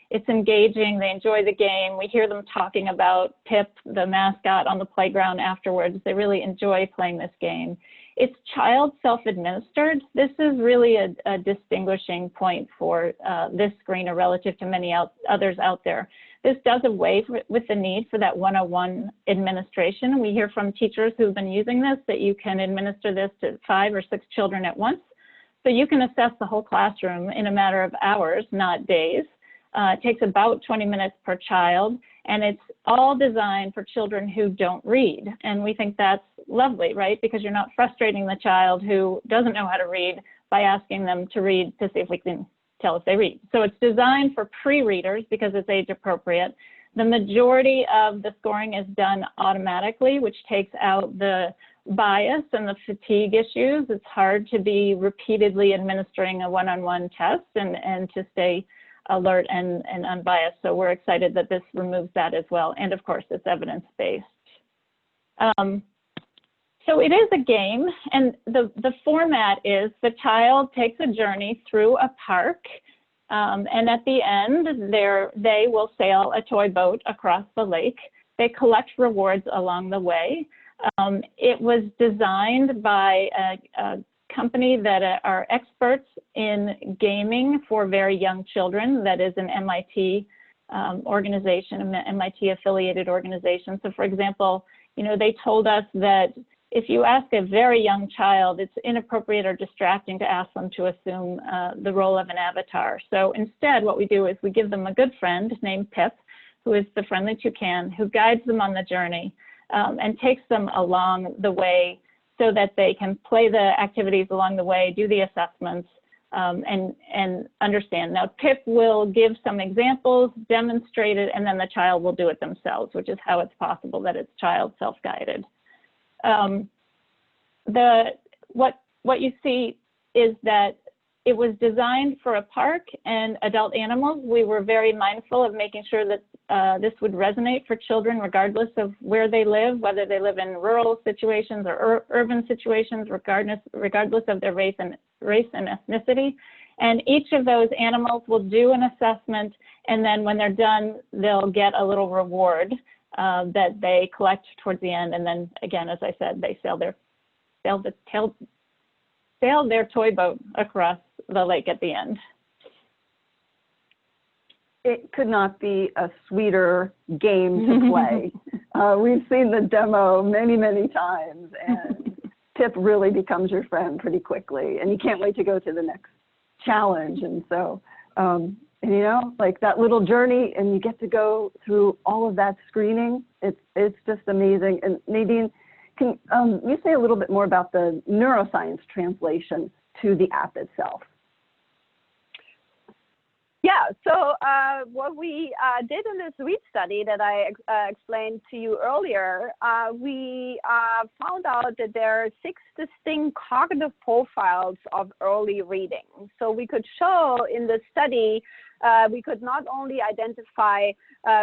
It's engaging, they enjoy the game. We hear them talking about Pip, the mascot, on the playground afterwards. They really enjoy playing this game. It's child self-administered. This is really a distinguishing point for this screener relative to many others out there. This does away with the need for that one-on-one administration. We hear from teachers who've been using this that you can administer this to 5 or 6 children at once. So you can assess the whole classroom in a matter of hours, not days. It takes about 20 minutes per child, and it's all designed for children who don't read. And we think that's lovely, right? Because you're not frustrating the child who doesn't know how to read by asking them to read to see if we can tell if they read. So it's designed for pre-readers because it's age appropriate. The majority of the scoring is done automatically, which takes out the bias and the fatigue issues. It's hard to be repeatedly administering a one-on-one test and to stay alert and unbiased. So we're excited that this removes that as well. And of course, it's evidence-based. So it is a game, and the format is the child takes a journey through a park, and at the end, they will sail a toy boat across the lake. They collect rewards along the way. It was designed by a company that are experts in gaming for very young children. That is an MIT organization, an MIT affiliated organization. So for example, you know, they told us that if you ask a very young child, it's inappropriate or distracting to ask them to assume the role of an avatar. So instead, what we do is we give them a good friend named Pip, who is the friendly toucan, who guides them on the journey and takes them along the way so that they can play the activities along the way, do the assessments, and understand. Now, Pip will give some examples, demonstrate it, and then the child will do it themselves, which is how it's possible that it's child self-guided. What you see is that it was designed for a park and adult animals. We were very mindful of making sure that this would resonate for children regardless of where they live, whether they live in rural situations or urban situations, regardless of their race and ethnicity. And each of those animals will do an assessment, and then when they're done, they'll get a little reward that they collect towards the end. And then again, as I said, they sail their toy boat across the lake at the end. It could not be a sweeter game to play. We've seen the demo many, many times, and Pip really becomes your friend pretty quickly, and you can't wait to go to the next challenge. And so, and you know, like that little journey, and you get to go through all of that screening. It's just amazing. And Nadine, can you say a little bit more about the neuroscience translation to the app itself? Yeah, so what we did in this READ study that I explained to you earlier, we found out that there are 6 distinct cognitive profiles of early reading. So we could show in the study, we could not only identify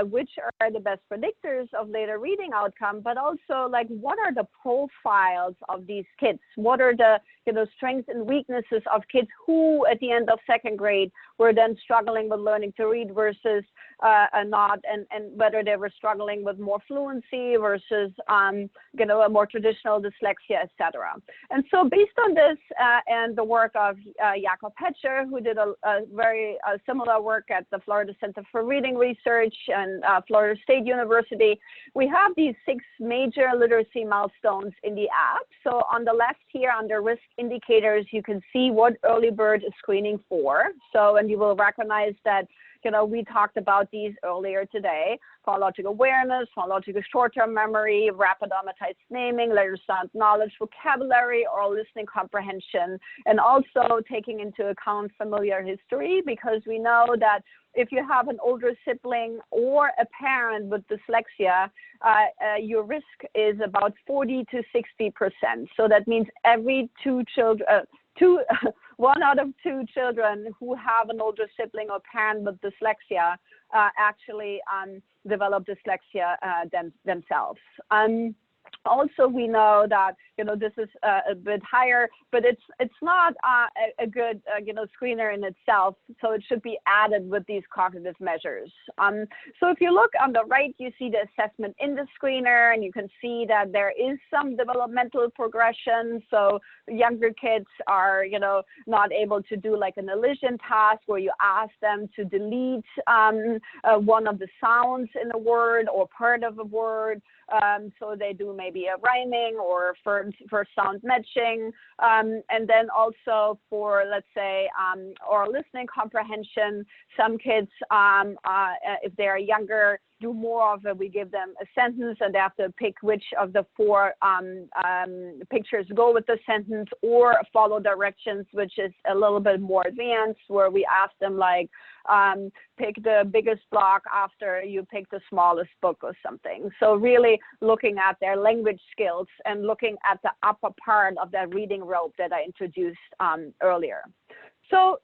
which are the best predictors of later reading outcome, but also like what are the profiles of these kids? What are the strengths and weaknesses of kids who at the end of 2nd grade were then struggling with learning to read versus not, and whether they were struggling with more fluency versus a more traditional dyslexia, etc. And so based on this and the work of Jakob Hetcher, who did a very similar work at the Florida Center for Reading Research and Florida State University, we have these 6 major literacy milestones in the app. So on the left here under risk indicators, you can see what EarlyBird is screening for. So, and you will recognize that we talked about these earlier today: phonological awareness, phonological short-term memory, rapid automatized naming, letter sound knowledge, vocabulary, oral listening comprehension, and also taking into account familiar history, because we know that if you have an older sibling or a parent with dyslexia, your risk is about 40 to 60%. So that means every 2 children, 1 out of 2 children who have an older sibling or parent with dyslexia actually develop dyslexia themselves. Also, we know that this is a bit higher, but it's not a good screener in itself. So it should be added with these cognitive measures. So if you look on the right, you see the assessment in the screener, and you can see that there is some developmental progression. So younger kids are not able to do like an elision task where you ask them to delete one of the sounds in a word or part of a word. So they do maybe a rhyming or for sound matching, and then also for, let's say, oral listening comprehension. Some kids, if they're younger, do more of it. We give them a sentence and they have to pick which of the 4 pictures go with the sentence, or follow directions, which is a little bit more advanced, where we ask them like, pick the biggest block after you pick the smallest book or something. So really looking at their language skills and looking at the upper part of that reading rope that I introduced earlier. So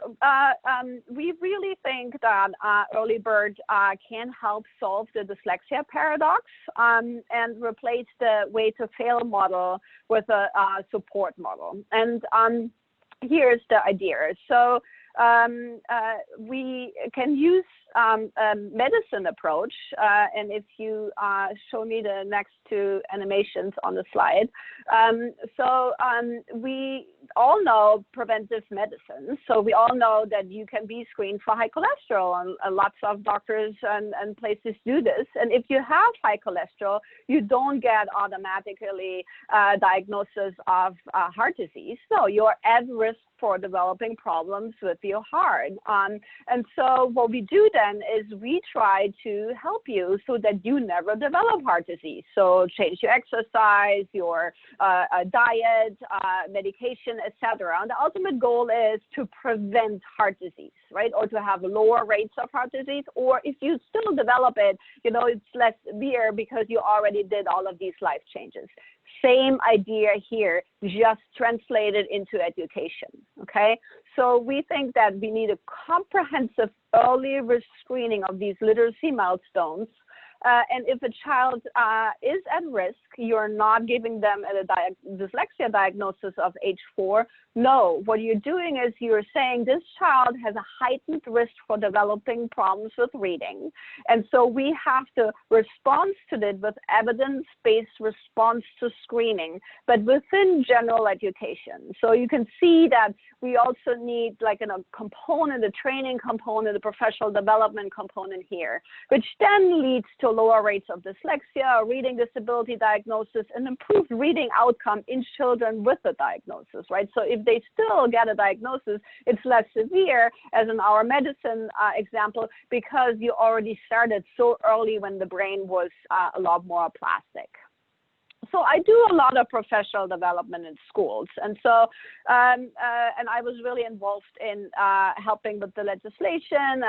we really think that EarlyBird can help solve the dyslexia paradox and replace the way to fail model with a support model. And here's the idea. So we can use a medicine approach, and if you show me the next 2 animations on the slide. We all know preventive medicine. So we all know that you can be screened for high cholesterol, and lots of doctors and places do this. And if you have high cholesterol, you don't get automatically diagnosis of heart disease. No, you're at risk for developing problems with your heart. And so what we do then is we try to help you so that you never develop heart disease. So change your exercise, your diet, medication, etc. And the ultimate goal is to prevent heart disease, right? Or to have lower rates of heart disease. Or if you still develop it, it's less severe because you already did all of these life changes. Same idea here, just translated into education, okay? So we think that we need a comprehensive early risk screening of these literacy milestones. And if a child is at risk, you're not giving them a dyslexia diagnosis of age 4. No, what you're doing is you're saying this child has a heightened risk for developing problems with reading. And so we have to respond to it with evidence-based response to screening, but within general education. So you can see that we also need like a component, a training component, a professional development component here, which then leads to lower rates of dyslexia, reading disability diagnosis, and improved reading outcome in children with a diagnosis, right? So if they still get a diagnosis, it's less severe, as in our medicine example, because you already started so early when the brain was a lot more plastic. So I do a lot of professional development in schools. And so, and I was really involved in helping with the legislation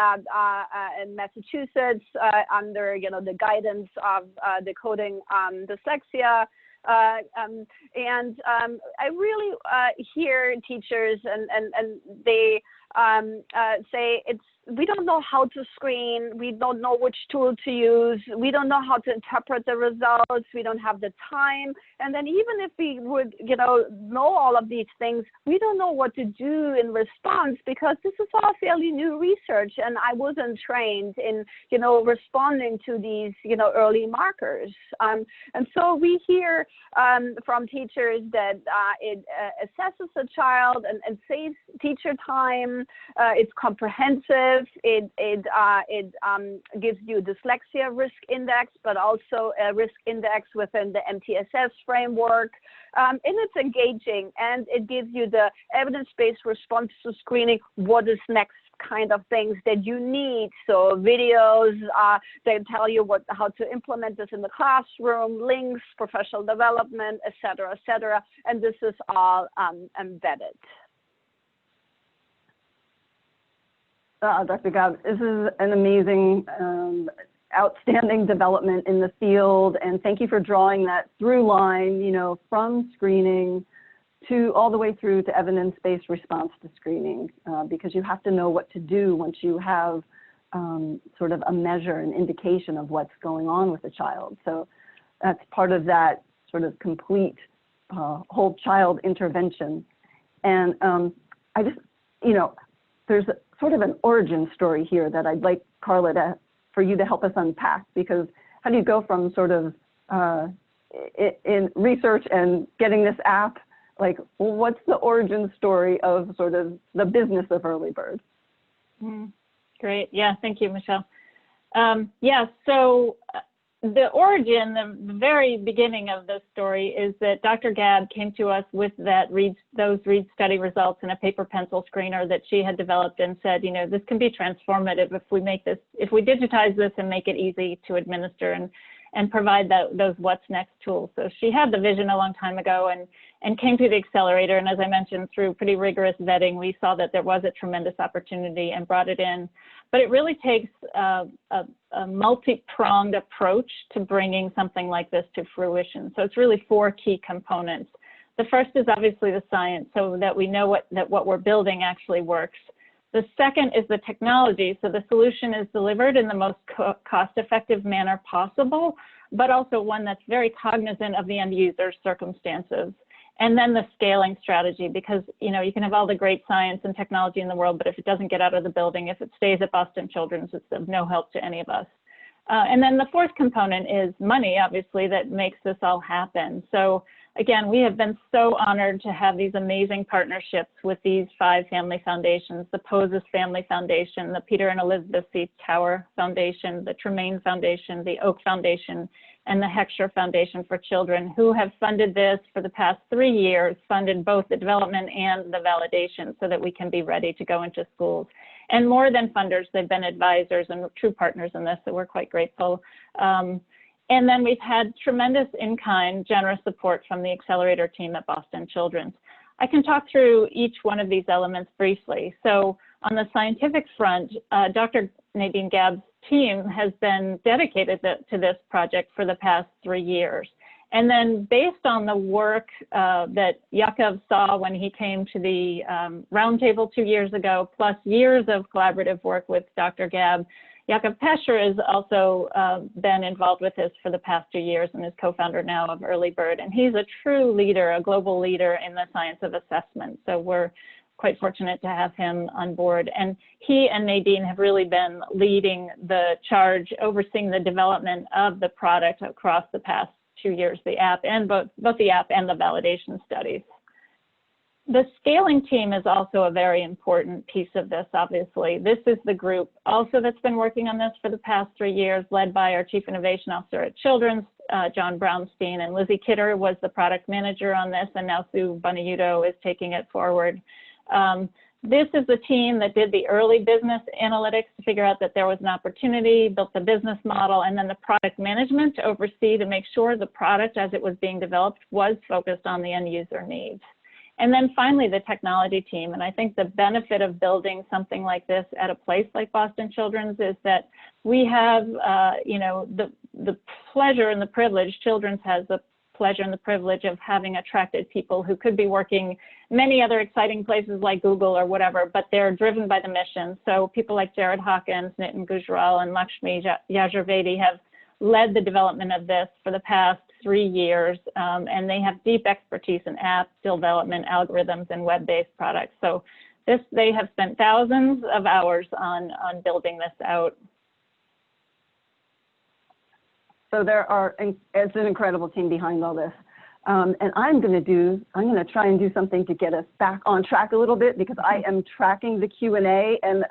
in Massachusetts under, the guidance of Decoding Dyslexia. I really hear teachers and they say we don't know how to screen, we don't know which tool to use, we don't know how to interpret the results, we don't have the time. And then even if we would, know all of these things, we don't know what to do in response because this is all fairly new research and I wasn't trained in, responding to these, early markers. And so we hear from teachers that it assesses a child and saves teacher time, it's comprehensive, it gives you dyslexia risk index, but also a risk index within the MTSS framework. And it's engaging, and it gives you the evidence-based response to screening, what is next kind of things that you need. So videos that tell you how to implement this in the classroom, links, professional development, et cetera, and this is all embedded. Dr. Gaab, this is an amazing, outstanding development in the field, and thank you for drawing that through line, from screening to all the way through to evidence-based response to screening, because you have to know what to do once you have sort of a measure, an indication of what's going on with the child. So that's part of that sort of complete whole child intervention. And I just, there's sort of an origin story here that I'd like, Carla, for you to help us unpack, because how do you go from sort of in research and getting this app, like, well, what's the origin story of sort of the business of EarlyBird? Great. Yeah, thank you, Michelle. So the origin, the very beginning of this story is that Dr. Gaab came to us with those READ study results in a paper pencil screener that she had developed and said, you know, this can be transformative if we digitize this and make it easy to administer and provide those what's next tools. So she had the vision a long time ago and came to the Accelerator. And as I mentioned, through pretty rigorous vetting, we saw that there was a tremendous opportunity and brought it in. But it really takes a multi-pronged approach to bringing something like this to fruition. So it's really 4 key components. The first is obviously the science, so that we know that what we're building actually works. The second is the technology, so the solution is delivered in the most cost-effective manner possible, but also one that's very cognizant of the end user's circumstances. And then the scaling strategy, because, you know, you can have all the great science and technology in the world, but if it doesn't get out of the building, if it stays at Boston Children's, it's of no help to any of us. And then the fourth component is money, obviously, that makes this all happen. So again, we have been so honored to have these amazing partnerships with these 5 family foundations: the Poses Family Foundation, the Peter and Elizabeth C. Tower Foundation, the Tremaine Foundation, the Oak Foundation, and the Heckscher Foundation for Children, who have funded this for the past 3 years, funded both the development and the validation so that we can be ready to go into schools. And more than funders, they've been advisors and true partners in this, so we're quite grateful. And then we've had tremendous in-kind, generous support from the Accelerator team at Boston Children's. I can talk through each one of these elements briefly. So on the scientific front, Dr. Nadine Gaab's team has been dedicated to this project for the past 3 years. And then based on the work that Jakob saw when he came to the roundtable 2 years ago, plus years of collaborative work with Dr. Gaab, Jakob Pescher has also been involved with this for the past 2 years and is co-founder now of EarlyBird. And he's a true leader, a global leader in the science of assessment. So we're quite fortunate to have him on board. And he and Nadine have really been leading the charge, overseeing the development of the product across the past 2 years, the app and both the app and the validation studies. The scaling team is also a very important piece of this, obviously. This is the group also that's been working on this for the past 3 years, led by our Chief Innovation Officer at Children's, John Brownstein, and Lizzie Kidder was the product manager on this, and now Sue Bonaiuto is taking it forward. This is the team that did the early business analytics to figure out that there was an opportunity, built the business model, and then the product management to oversee to make sure the product as it was being developed was focused on the end user needs. And then finally, the technology team. And I think the benefit of building something like this at a place like Boston Children's is that we have, you know, the pleasure and the privilege, Children's has the pleasure and the privilege of having attracted people who could be working many other exciting places like Google or whatever, but they're driven by the mission. So people like Jared Hawkins, Nitin Gujral, and Lakshmi Yajurvedi have led the development of this for the past 3 years, and they have deep expertise in app development, algorithms, and web-based products. So they have spent thousands of hours on building this out. So it's an incredible team behind all this. And I'm going to try and do something to get us back on track a little bit, because I am tracking the Q&A and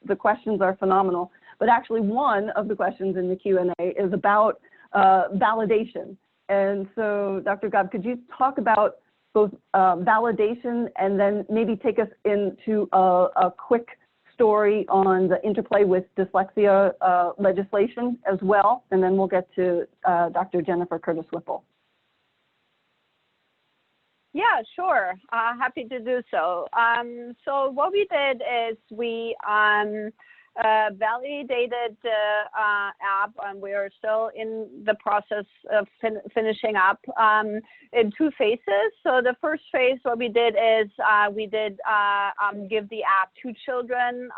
the questions are phenomenal. But actually one of the questions in the Q&A is about validation. And so Dr. Gaab, could you talk about both validation and then maybe take us into a quick story on the interplay with dyslexia legislation as well, and then we'll get to Dr. Jennifer Curtis Whipple. Yeah, sure. Happy to do so. So what we did is we validated the app, and we are still in the process of finishing up in 2 phases. So the first phase, what we did is we did give the app to children,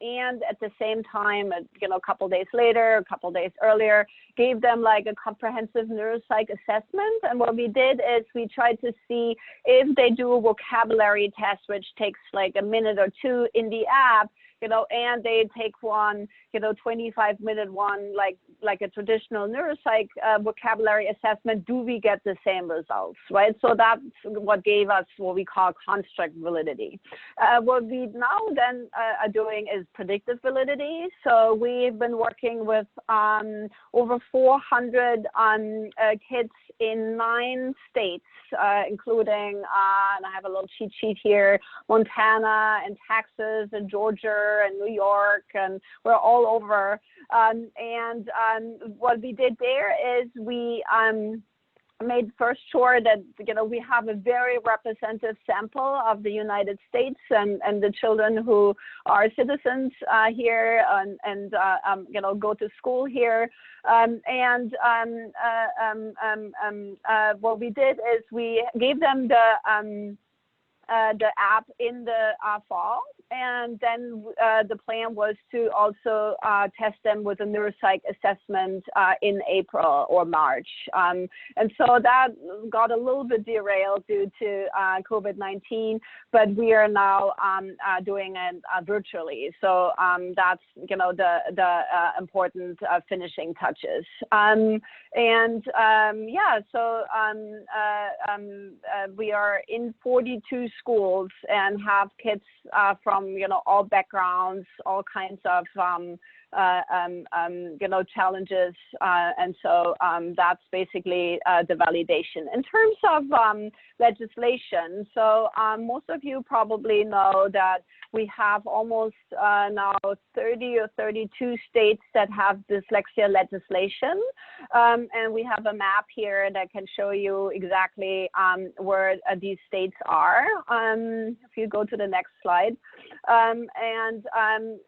and at the same time, you know, a couple days later, a couple days earlier, gave them like a comprehensive neuropsych assessment. And what we did is we tried to see if they do a vocabulary test, which takes like a minute or 2 in the app, you know, and they take one, you know, 25-minute one, like like a traditional neuropsych vocabulary assessment, do we get the same results, right? So that's what gave us what we call construct validity. What we now then are doing is predictive validity. So we've been working with over 400 kids in 9 states, including, and I have a little cheat sheet here, Montana and Texas and Georgia and New York, and we're all over. What we did there is we made first sure that, you know, we have a very representative sample of the United States and the children who are citizens here and you know, go to school here. What we did is we gave them the app in the fall, and then the plan was to also test them with a neuropsych assessment in April or March. And so that got a little bit derailed due to COVID-19, but we are now doing it virtually. So that's, you know, the important finishing touches. We are in 42 schools and have kids from, you know, all backgrounds, all kinds of you know, challenges, and so that's basically the validation. In terms of legislation, so most of you probably know that we have almost now 30 or 32 states that have dyslexia legislation, and we have a map here that can show you exactly where these states are. If you go to the next slide.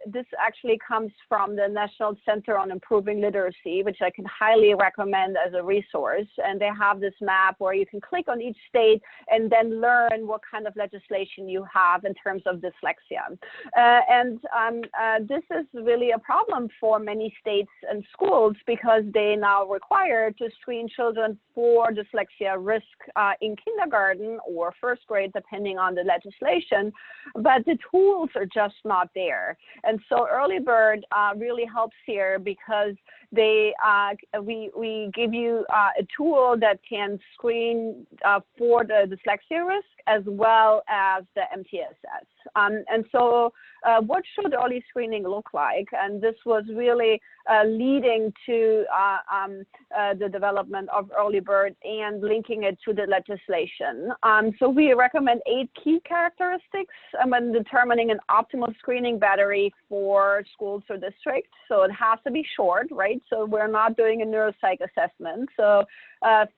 This actually comes from the National Center on Improving Literacy, which I can highly recommend as a resource. And they have this map where you can click on each state and then learn what kind of legislation you have in terms of dyslexia. This is really a problem for many states and schools because they now require to screen children for dyslexia risk in kindergarten or first grade, depending on the legislation, but the tools are just not there. And so EarlyBird really helps here because we give you a tool that can screen for the dyslexia risk as well as the MTSS. And so what should early screening look like? And this was really leading to the development of EarlyBird and linking it to the legislation. So we recommend 8 key characteristics when determining an optimal screening battery for schools or districts. So it has to be short, right? So we're not doing a neuropsych assessment. So 10,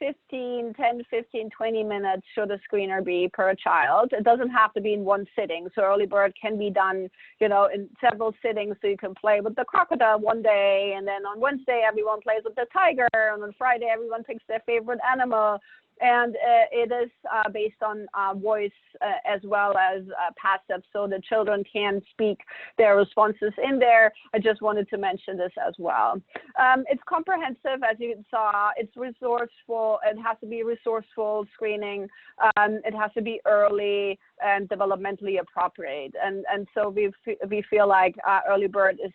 15, 20 minutes should a screener be per child. It doesn't have to be in one sitting. So EarlyBird can be done, you know, in several sittings. So you can play with the crocodile one day, and then on Wednesday everyone plays with the tiger, and on Friday everyone picks their favorite animal. And it is based on voice as well as passive, so the children can speak their responses in there. I just wanted to mention this as well. It's comprehensive, as you saw. It's resourceful. It has to be resourceful screening. It has to be early and developmentally appropriate. And so we feel like EarlyBird is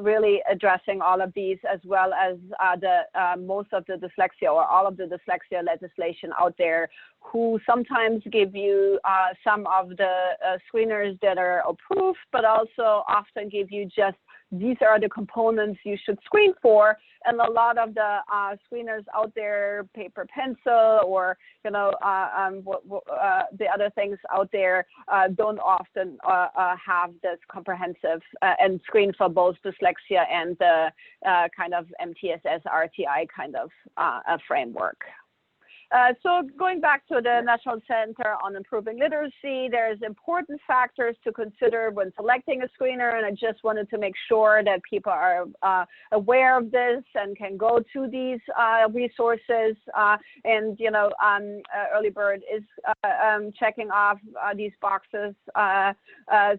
really addressing all of these, as well as most of the dyslexia or all of the dyslexia legislation out there, who sometimes give you some of the screeners that are approved, but also often give you just these are the components you should screen for. And a lot of the screeners out there, paper, pencil, or, you know, the other things out there don't often have this comprehensive and screen for both dyslexia and the kind of MTSS, RTI kind of framework. So going back to the National Center on Improving Literacy, there's important factors to consider when selecting a screener, and I just wanted to make sure that people are aware of this and can go to these resources. And, you know, EarlyBird is checking off these boxes.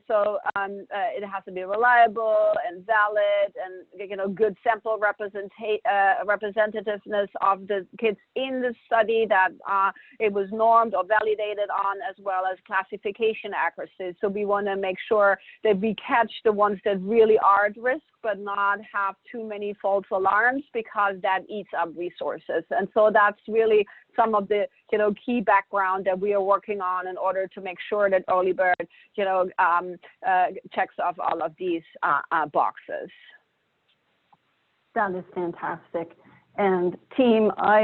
So it has to be reliable and valid and, you know, good sample representativeness of the kids in the study. accuracy that it was normed or validated on, as well as classification accuracy. So we want to make sure that we catch the ones that really are at risk, but not have too many false alarms, because that eats up resources. And so that's really some of the, key background that we are working on in order to make sure that EarlyBird, checks off all of these boxes. That is fantastic. And team, I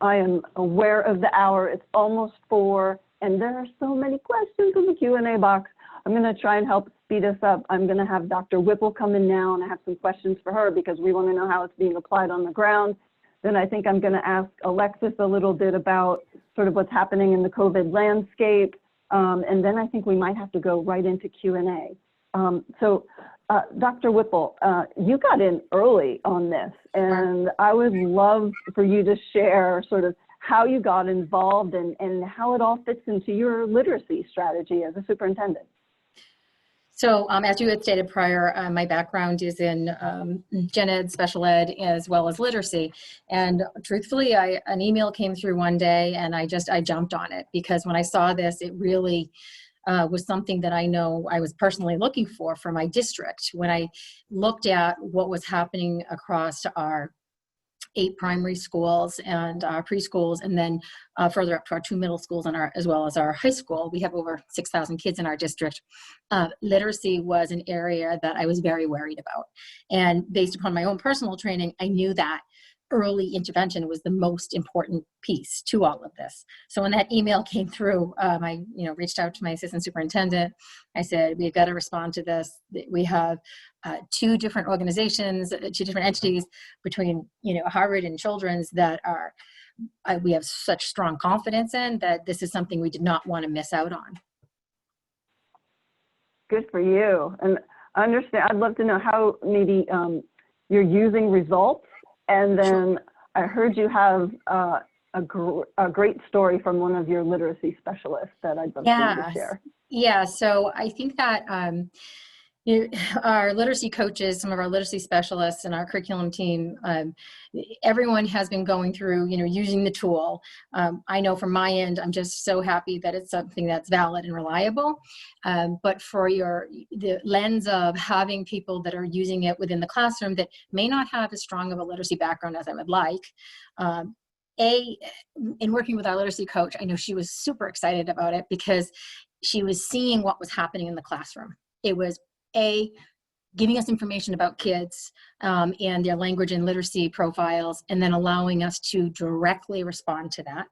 am aware of the hour. It's almost 4, and there are so many questions in the Q&A box. I'm going to try and help speed us up. I'm going to have Dr. Whipple come in now, and I have some questions for her because we want to know how it's being applied on the ground. Then I think I'm going to ask Alexis a little bit about sort of what's happening in the COVID landscape. And then I think we might have to go right into Q&A. Dr. Whipple, you got in early on this, and I would love for you to share sort of how you got involved and how it all fits into your literacy strategy as a superintendent. So as you had stated prior, my background is in gen ed, special ed, as well as literacy. And truthfully, an email came through one day, and I jumped on it, because when I saw this, it really was something that I know I was personally looking for my district. When I looked at what was happening across our 8 primary schools and our preschools, and then further up to our 2 middle schools and as well as our high school, we have over 6,000 kids in our district. Literacy was an area that I was very worried about. And based upon my own personal training, I knew that early intervention was the most important piece to all of this. So when that email came through, I reached out to my assistant superintendent. I said, we've got to respond to this. We have 2 different organizations, 2 different entities between Harvard and Children's that we have such strong confidence in, that this is something we did not want to miss out on. Good for you. And I understand. I'd love to know how maybe you're using results. And then I heard you have a great story from one of your literacy specialists that I'd love for you to share. Yeah, so I think that our literacy coaches, some of our literacy specialists and our curriculum team, everyone has been going through, using the tool. I know from my end, I'm just so happy that it's something that's valid and reliable. But for the lens of having people that are using it within the classroom that may not have as strong of a literacy background as I would like, in working with our literacy coach, I know she was super excited about it because she was seeing what was happening in the classroom. It was giving us information about kids and their language and literacy profiles, and then allowing us to directly respond to that.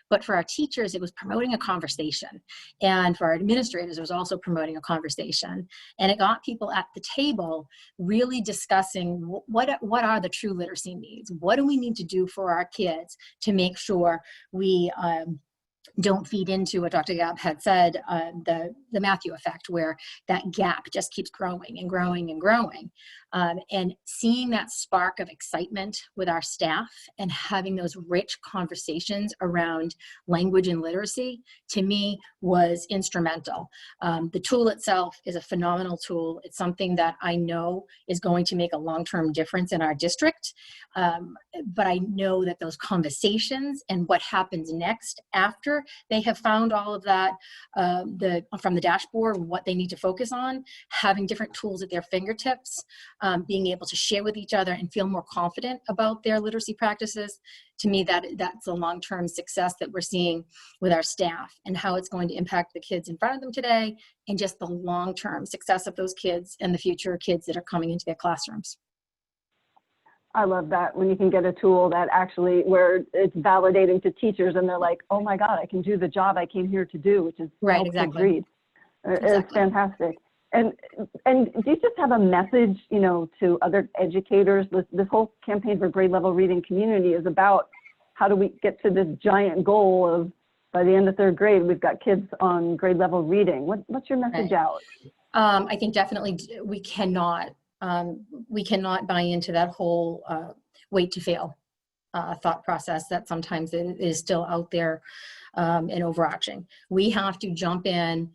But for our teachers, it was promoting a conversation. And for our administrators, it was also promoting a conversation. And it got people at the table really discussing what are the true literacy needs? What do we need to do for our kids to make sure we don't feed into what Dr. Gaab had said, the Matthew effect, where that gap just keeps growing and growing and growing. And seeing that spark of excitement with our staff and having those rich conversations around language and literacy, to me, was instrumental. The tool itself is a phenomenal tool. It's something that I know is going to make a long-term difference in our district. But I know that those conversations and what happens next after they have found all of that from the dashboard, what they need to focus on, having different tools at their fingertips, being able to share with each other and feel more confident about their literacy practices. To me, that's a long-term success that we're seeing with our staff, and how it's going to impact the kids in front of them today, and just the long-term success of those kids and the future kids that are coming into their classrooms. I love that, when you can get a tool that actually, where it's validating to teachers and they're like, oh my God, I can do the job I came here to do, which is right, exactly. Read. It's fantastic. And do you just have a message, to other educators? This whole campaign for grade level reading community is about how do we get to this giant goal of, by the end of 3rd grade, we've got kids on grade level reading. What's your message out? I think definitely we cannot buy into that whole wait to fail thought process that sometimes it is still out there and overarching. We have to jump in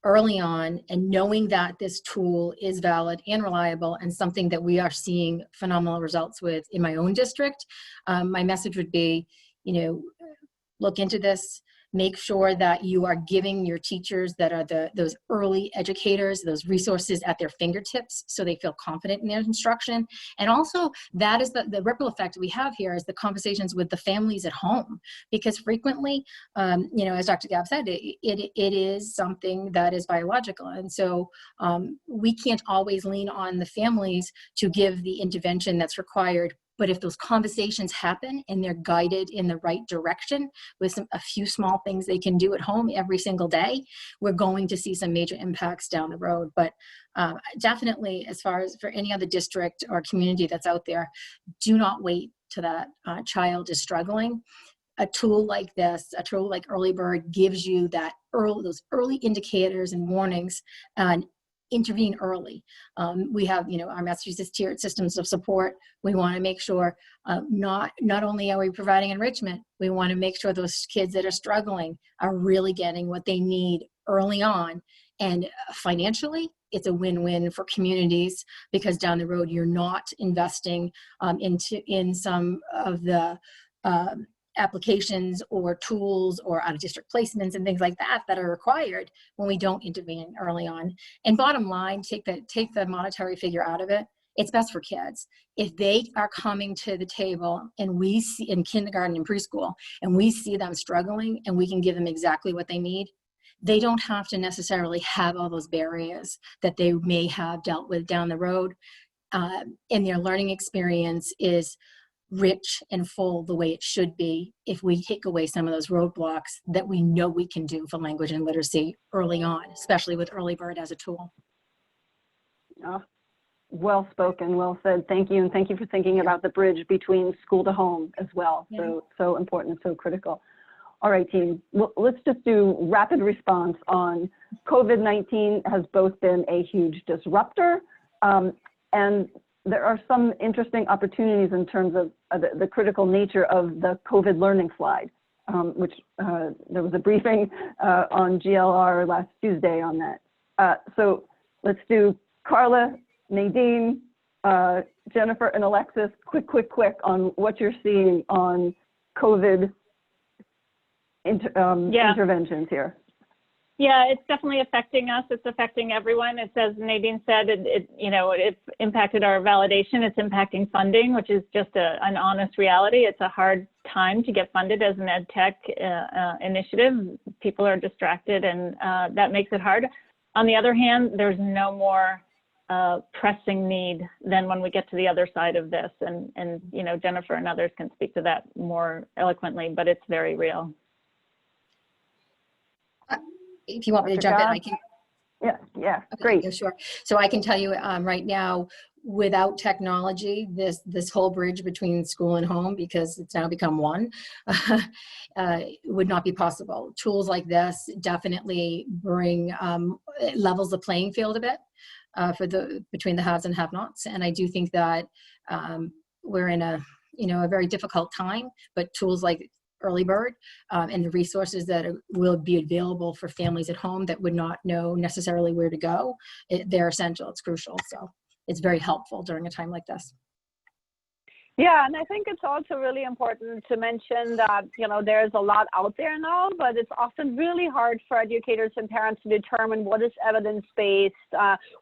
early on, and knowing that this tool is valid and reliable and something that we are seeing phenomenal results with in my own district. My message would be, look into this. Make sure that you are giving your teachers that are those early educators, those resources at their fingertips so they feel confident in their instruction. And also that is the ripple effect we have here is the conversations with the families at home, because frequently, as Dr. Gaab said, it is something that is biological. And so we can't always lean on the families to give the intervention that's required. But if those conversations happen and they're guided in the right direction with a few small things they can do at home every single day, we're going to see some major impacts down the road. But definitely, as far as for any other district or community that's out there, do not wait till that child is struggling. A tool like this, a tool like EarlyBird, gives you those early indicators and warnings and intervene early. We have, our Massachusetts tiered systems of support. We want to make sure not only are we providing enrichment, we want to make sure those kids that are struggling are really getting what they need early on. And financially, it's a win-win for communities, because down the road, you're not investing in some of the applications or tools or out-of-district placements and things like that are required when we don't intervene early on. And bottom line, take the monetary figure out of it. It's best for kids. If they are coming to the table and we see in kindergarten and preschool, and we see them struggling and we can give them exactly what they need, they don't have to necessarily have all those barriers that they may have dealt with down the road. And their learning experience is rich and full the way it should be if we take away some of those roadblocks that we know we can do for language and literacy early on, especially with EarlyBird as a tool. Oh, well spoken, well said. Thank you. And thank you for thinking about the bridge between school to home as well. Yeah. So important, so critical. All right, team, well, let's just do rapid response on COVID-19 has both been a huge disruptor and there are some interesting opportunities in terms of the critical nature of the COVID learning slide, which there was a briefing on GLR last Tuesday on that. So let's do Carla, Nadine, Jennifer, and Alexis, quick on what you're seeing on COVID interventions here. Yeah, it's definitely affecting us. It's affecting everyone. It's, as Nadine said, it's impacted our validation. It's impacting funding, which is just an honest reality. It's a hard time to get funded as an ed tech initiative. People are distracted, and that makes it hard. On the other hand, there's no more pressing need than when we get to the other side of this. And Jennifer and others can speak to that more eloquently, but it's very real. If you want me to jump in, I can. Yeah, okay, great. Yeah, sure. So I can tell you right now, without technology, this whole bridge between school and home, because it's now become one, would not be possible. Tools like this definitely bring levels the playing field a bit between the haves and have-nots. And I do think that we're in a very difficult time, but tools like EarlyBird and the resources that will be available for families at home that would not know necessarily where to go, they're essential. It's crucial. So it's very helpful during a time like this. Yeah, and I think it's also really important to mention that, there's a lot out there now, but it's often really hard for educators and parents to determine what is evidence-based,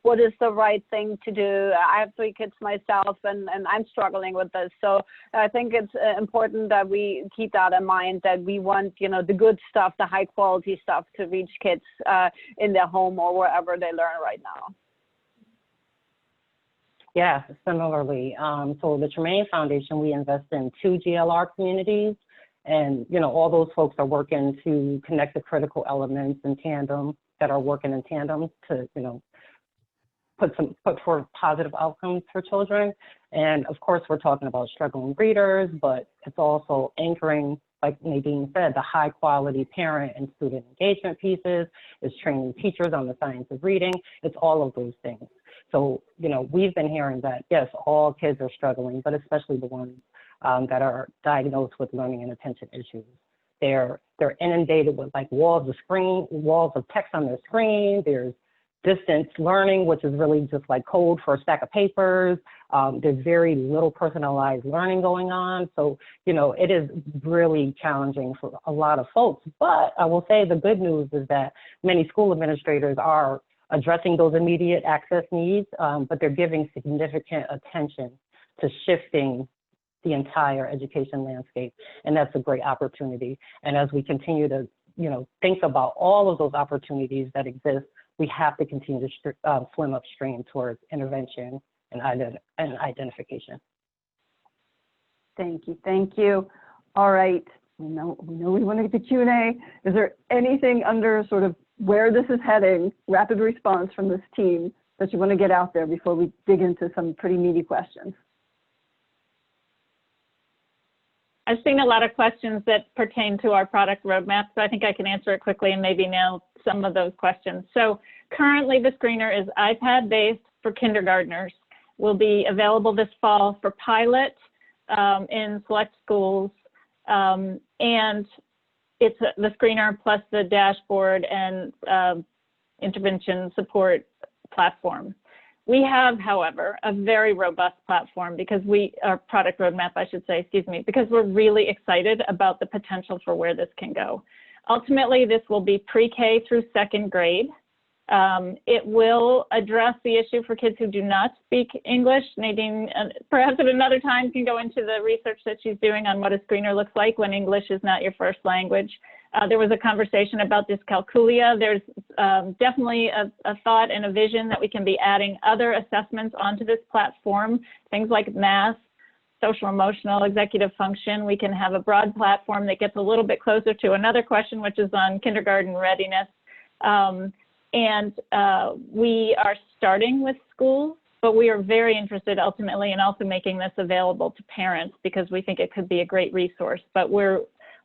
what is the right thing to do. I have 3 kids myself, and I'm struggling with this. So I think it's important that we keep that in mind, that we want, the good stuff, the high-quality stuff to reach kids in their home or wherever they learn right now. Yeah, similarly. So the Tremaine Foundation, we invest in 2 GLR communities, and all those folks are working to connect the critical elements in tandem that are working in tandem to put forth positive outcomes for children. And of course, we're talking about struggling readers, but it's also anchoring, like Nadine said, the high quality parent and student engagement pieces. It's training teachers on the science of reading. It's all of those things. So, we've been hearing that, yes, all kids are struggling, but especially the ones that are diagnosed with learning and attention issues. They're inundated with walls of text on their screen. There's distance learning, which is really just like code for a stack of papers. There's very little personalized learning going on. So, you know, it is really challenging for a lot of folks. But I will say the good news is that many school administrators are addressing those immediate access needs, but they're giving significant attention to shifting the entire education landscape. And that's a great opportunity. And as we continue to, you know, think about all of those opportunities that exist, we have to continue to swim upstream towards intervention and identification. Thank you. Thank you. All right. We know we want to get to Q&A. Is there anything under sort of where this is heading, rapid response from this team, that you want to get out there before we dig into some pretty meaty questions? I've seen a lot of questions that pertain to our product roadmap, so I think I can answer it quickly and maybe nail some of those questions. So currently the screener is iPad-based for kindergartners. Will be available this fall for pilot in select schools, and it's the screener plus the dashboard and intervention support platform. We have, however, a very robust platform because our product roadmap, I should say, excuse me, because we're really excited about the potential for where this can go. Ultimately, this will be pre-K through second grade. It will address the issue for kids who do not speak English. Nadine, perhaps at another time, can go into the research that she's doing on what a screener looks like when English is not your first language. There was a conversation about dyscalculia. There's definitely a thought and a vision that we can be adding other assessments onto this platform, things like math, social, emotional, executive function. We can have a broad platform that gets a little bit closer to another question, which is on kindergarten readiness. We are starting with schools, but we are very interested ultimately in also making this available to parents because we think it could be a great resource, but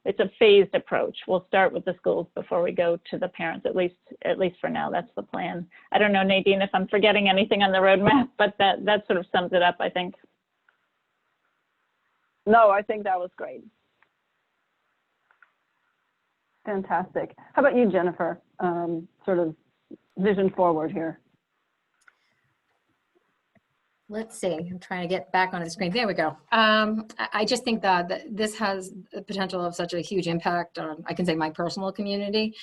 it's a phased approach. We'll start with the schools before we go to the parents, at least for now. That's the plan. I don't know, Nadine, if I'm forgetting anything on the roadmap, but that sort of sums it up, I think. No, I think that was great. Fantastic. How about you, Jennifer? Sort of vision forward here. Let's see, I'm trying to get back onto the screen. There we go. I just think that this has the potential of such a huge impact on, I can say, my personal community,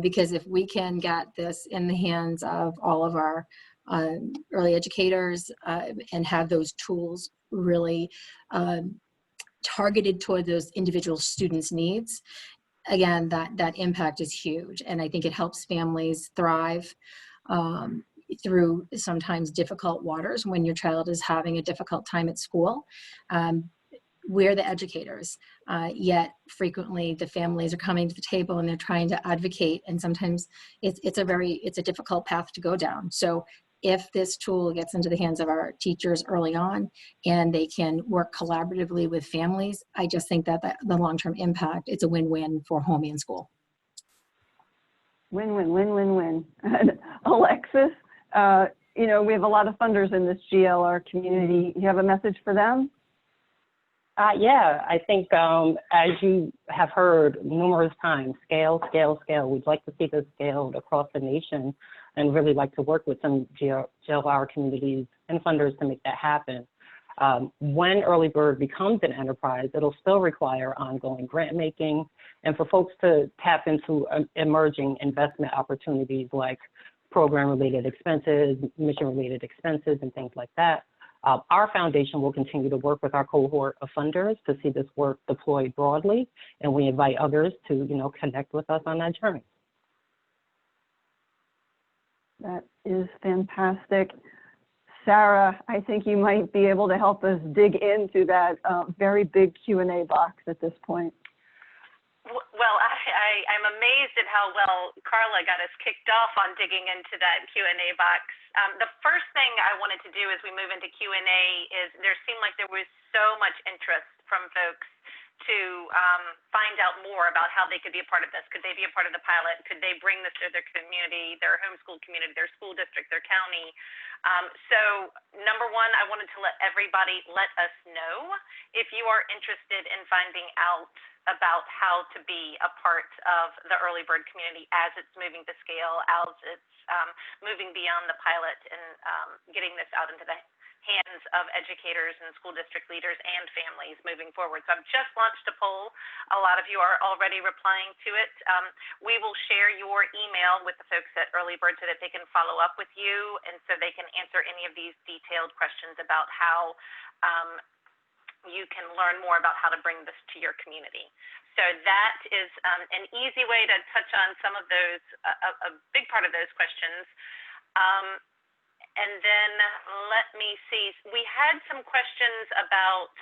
because if we can get this in the hands of all of our early educators and have those tools really targeted toward those individual students' needs, again, that impact is huge. And I think it helps families thrive through sometimes difficult waters when your child is having a difficult time at school. We're the educators, yet frequently the families are coming to the table and they're trying to advocate, and sometimes it's a difficult path to go down. So if this tool gets into the hands of our teachers early on and they can work collaboratively with families, I just think that the long-term impact, it's a win-win for home and school. Win-win, win-win-win. Alexis, you know, we have a lot of funders in this GLR community. You have a message for them? Yeah, I think as you have heard numerous times, scale, scale, scale. We'd like to see this scaled across the nation and really like to work with some GLR communities and funders to make that happen. When EarlyBird becomes an enterprise, it'll still require ongoing grant making and for folks to tap into emerging investment opportunities like program-related expenses, mission-related expenses, and things like that. Our foundation will continue to work with our cohort of funders to see this work deployed broadly, and we invite others to, you know, connect with us on that journey. That is fantastic. Sarah, I think you might be able to help us dig into that very big Q&A box at this point. Well, I'm amazed at how well Carla got us kicked off on digging into that Q&A box. The first thing I wanted to do as we move into Q&A is there seemed like there was so much interest from folks to find out more about how they could be a part of this. Could they be a part of the pilot? Could they bring this to their community, their homeschool community, their school district, their county? So number one, I wanted to let everybody let us know if you are interested in finding out about how to be a part of the EarlyBird community as it's moving to scale, as it's moving beyond the pilot and getting this out into the hands of educators and school district leaders and families moving forward. So I've just launched a poll. A lot of you are already replying to it. We will share your email with the folks at EarlyBird so that they can follow up with you and so they can answer any of these detailed questions about how you can learn more about how to bring this to your community. So that is an easy way to touch on some of those, a big part of those questions. And then let me see, we had some questions about,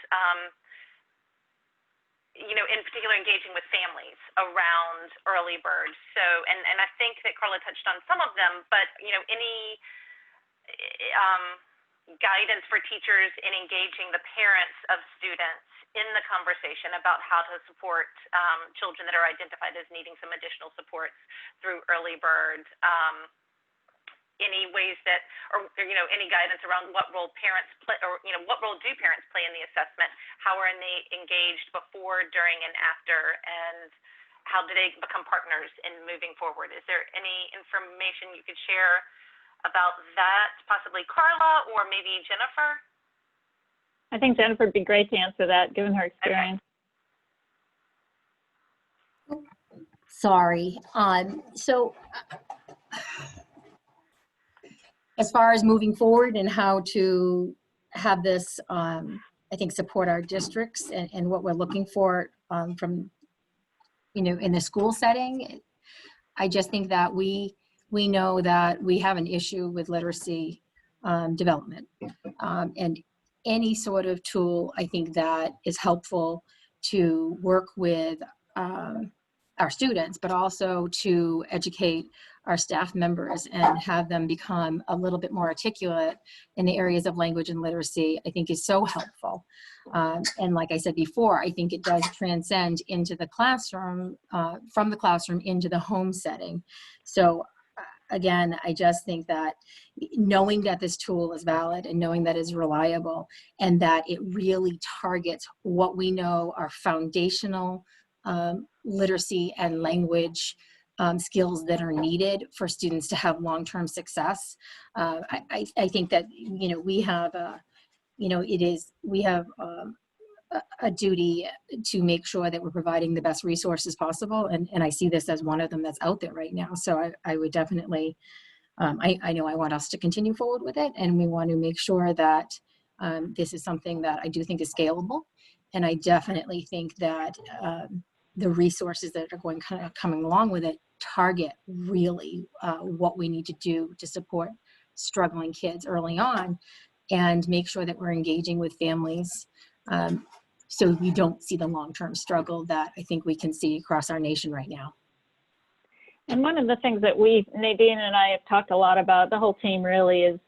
in particular engaging with families around EarlyBird. So, and I think that Carla touched on some of them, but, any guidance for teachers in engaging the parents of students in the conversation about how to support children that are identified as needing some additional supports through EarlyBird. Any ways that, or any guidance around what role parents play, or what role do parents play in the assessment? How are they engaged before, during, and after, and how do they become partners in moving forward? Is there any information you could share about that? Possibly Carla or maybe Jennifer? I think Jennifer would be great to answer that, given her experience. Okay. Sorry. So. As far as moving forward and how to have this, I think, support our districts and what we're looking for from, in the school setting, I just think that we know that we have an issue with literacy development. And any sort of tool, I think, that is helpful to work with our students, but also to educate our staff members and have them become a little bit more articulate in the areas of language and literacy, I think is so helpful. And like I said before, I think it does transcend into the classroom, from the classroom into the home setting. So again, I just think that knowing that this tool is valid and knowing that it's reliable and that it really targets what we know are foundational literacy and language skills that are needed for students to have long-term success. I think that, we have a duty to make sure that we're providing the best resources possible. And I see this as one of them that's out there right now. So I would definitely, I know I want us to continue forward with it, and we want to make sure that this is something that I do think is scalable. And I definitely think that the resources that are coming along with it target really what we need to do to support struggling kids early on and make sure that we're engaging with families so we don't see the long-term struggle that I think we can see across our nation right now. And one of the things that Nadine and I have talked a lot about, the whole team really, is,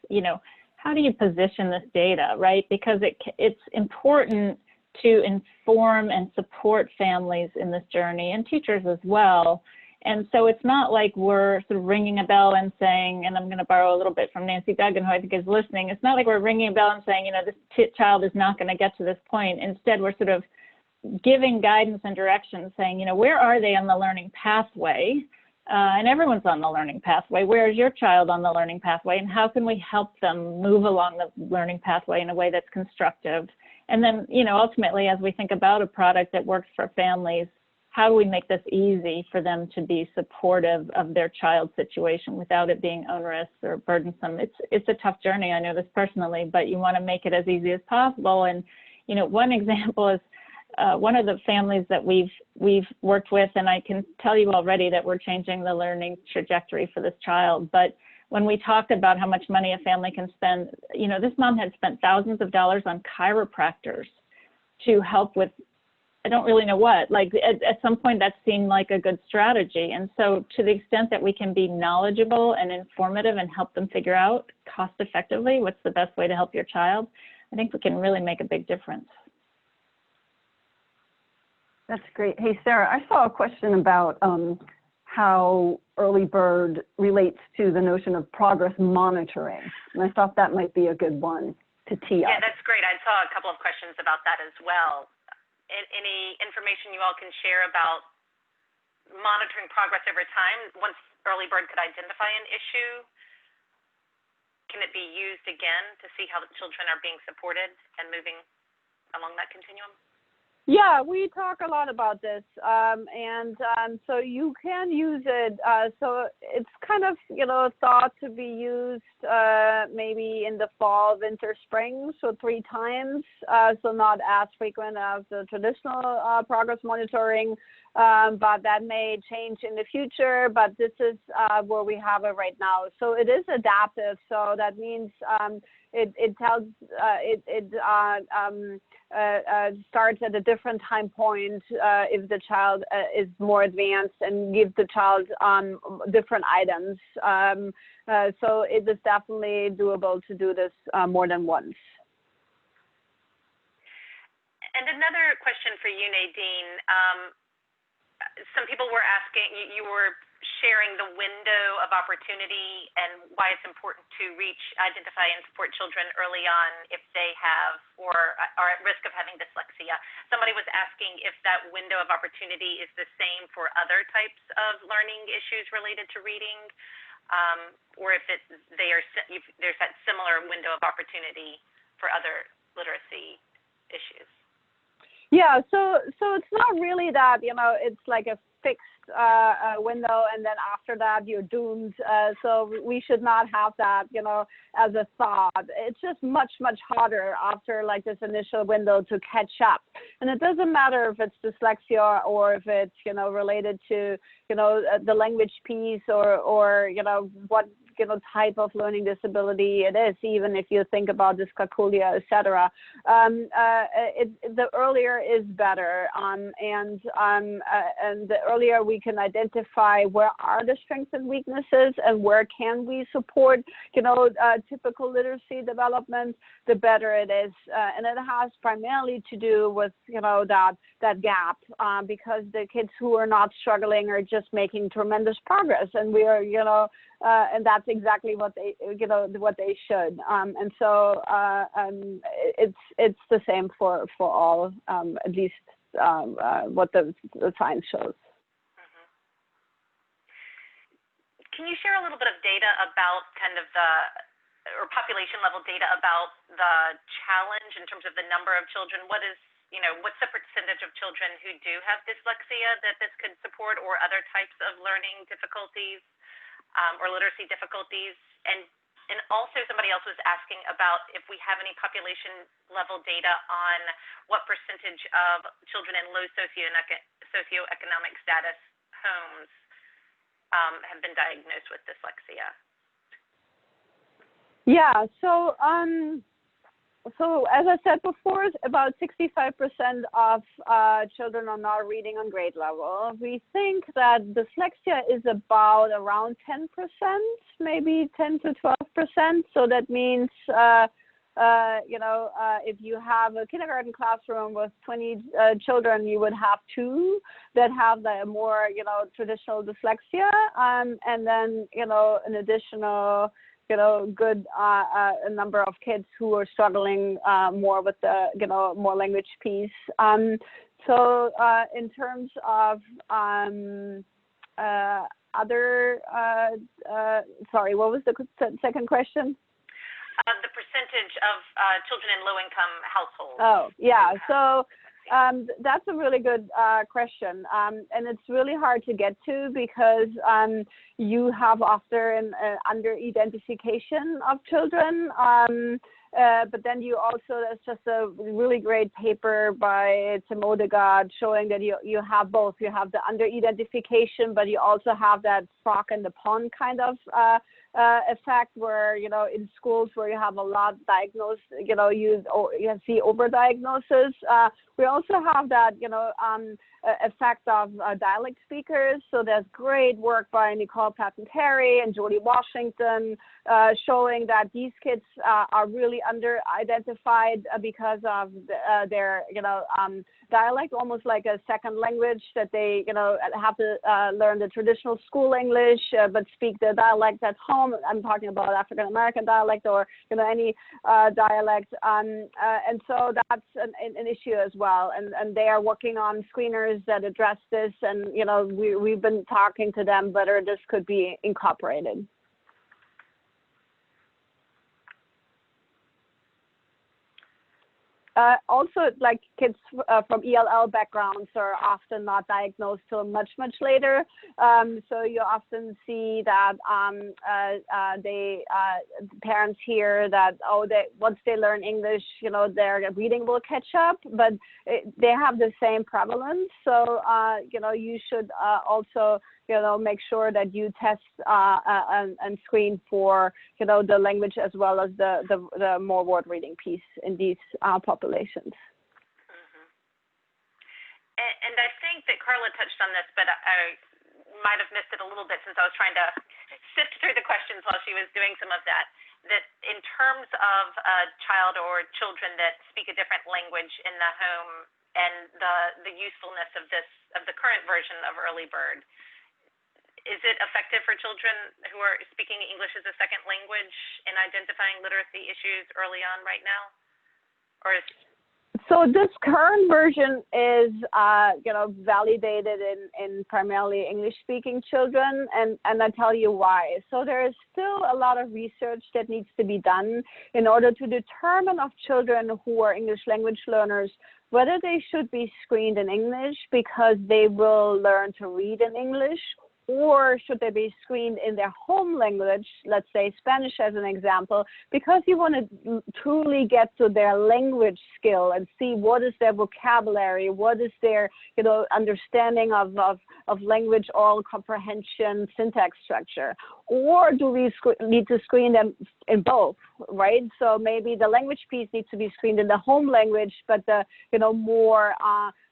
how do you position this data, right? Because it's important to inform and support families in this journey, and teachers as well. And so it's not like we're sort of ringing a bell and saying, and I'm going to borrow a little bit from Nancy Duggan, who I think is listening, it's not like we're ringing a bell and saying, this child is not going to get to this point. Instead, we're sort of giving guidance and direction, saying, where are they on the learning pathway? And everyone's on the learning pathway. Where is your child on the learning pathway? And how can we help them move along the learning pathway in a way that's constructive? And then, ultimately, as we think about a product that works for families, how do we make this easy for them to be supportive of their child's situation without it being onerous or burdensome? It's a tough journey. I know this personally, but you want to make it as easy as possible. And, one example is one of the families that we've worked with, and I can tell you already that we're changing the learning trajectory for this child. But when we talked about how much money a family can spend, this mom had spent thousands of dollars on chiropractors to help with, I don't really know what, like at some point that seemed like a good strategy. And so to the extent that we can be knowledgeable and informative and help them figure out cost effectively what's the best way to help your child, I think we can really make a big difference. That's great. Hey, Sarah, I saw a question about how EarlyBird relates to the notion of progress monitoring. And I thought that might be a good one to tee up. Yeah, that's great. I saw a couple of questions about that as well. any information you all can share about monitoring progress over time once EarlyBird could identify an issue? Can it be used again to see how the children are being supported and moving along that continuum? Yeah, we talk a lot about this, so you can use it. So it's kind of, thought to be used maybe in the fall, winter, spring, so 3 times. So not as frequent as the traditional progress monitoring, but that may change in the future. But this is where we have it right now. So it is adaptive. So that means it tells starts at a different time point if the child is more advanced, and gives the child different items. So it is definitely doable to do this more than once. And another question for you, Nadine. Some people were asking, you were sharing the window of opportunity and why it's important to reach, identify, and support children early on if they have or are at risk of having dyslexia. Somebody was asking if that window of opportunity is the same for other types of learning issues related to reading, or if there's that similar window of opportunity for other literacy issues. Yeah, so it's not really that, it's like a fixed window, and then after that you're doomed. So we should not have that, as a thought. It's just much, much harder after like this initial window to catch up. And it doesn't matter if it's dyslexia or if it's, related to, the language piece or what, type of learning disability it is, even if you think about dyscalculia, etc. The earlier is better, and the earlier we can identify where are the strengths and weaknesses and where can we support, typical literacy development, the better it is. And it has primarily to do with, that gap, because the kids who are not struggling are just making tremendous progress, and we are, and that's exactly what they, what they should. And so it's the same for all, at least what the science shows. Mm-hmm. Can you share a little bit of data about kind of or population level data about the challenge in terms of the number of children? What's the percentage of children who do have dyslexia that this could support, or other types of learning difficulties? Or literacy difficulties, and also somebody else was asking about if we have any population level data on what percentage of children in low socioeconomic status homes have been diagnosed with dyslexia. Yeah, so as I said before, about 65% of children are not reading on grade level. We think that dyslexia is around 10%, maybe 10 to 12%. So that means, if you have a kindergarten classroom with 20 children, you would have 2 that have the more, traditional dyslexia, and then, an additional good number of kids who are struggling more with the, more language piece. So in terms of other, sorry, what was the second question? The percentage of children in low-income households. Oh, yeah. So that's a really good question, and it's really hard to get to because you have often under-identification of children, but then you also, there's just a really great paper by Gaab showing that you have both. You have the under-identification, but you also have that frog in the pond kind of effect where, in schools where you have a lot diagnosed, you see overdiagnosis. We also have that, effect of dialect speakers. So there's great work by Nicole Patentary and Jody Washington showing that these kids are really under-identified because of their, dialect, almost like a second language that they, have to learn the traditional school English, but speak the dialect at home. home. I'm talking about African American dialect or any dialect, and so that's an issue as well. And they are working on screeners that address this, and we've been talking to them whether this could be incorporated. Also, like kids from ELL backgrounds are often not diagnosed till much later. So you often see that parents hear that, once they learn English, their reading will catch up, but they have the same prevalence. So you should also make sure that you test and screen for the language as well as the more word reading piece in these populations. Mm-hmm. And I think that Carla touched on this, but I might have missed it a little bit since I was trying to sift through the questions while she was doing some of that. That in terms of a child or children that speak a different language in the home and the usefulness of the current version of EarlyBird. Is it effective for children who are speaking English as a second language in identifying literacy issues early on right now? Or so this current version is, validated in primarily English-speaking children, and I tell you why. So there is still a lot of research that needs to be done in order to determine of children who are English language learners whether they should be screened in English because they will learn to read in English, or should they be screened in their home language, let's say Spanish as an example, because you want to truly get to their language skill and see what is their vocabulary, what is their understanding of language, oral comprehension, syntax structure. Or do we need to screen them in both, right? So maybe the language piece needs to be screened in the home language, but the more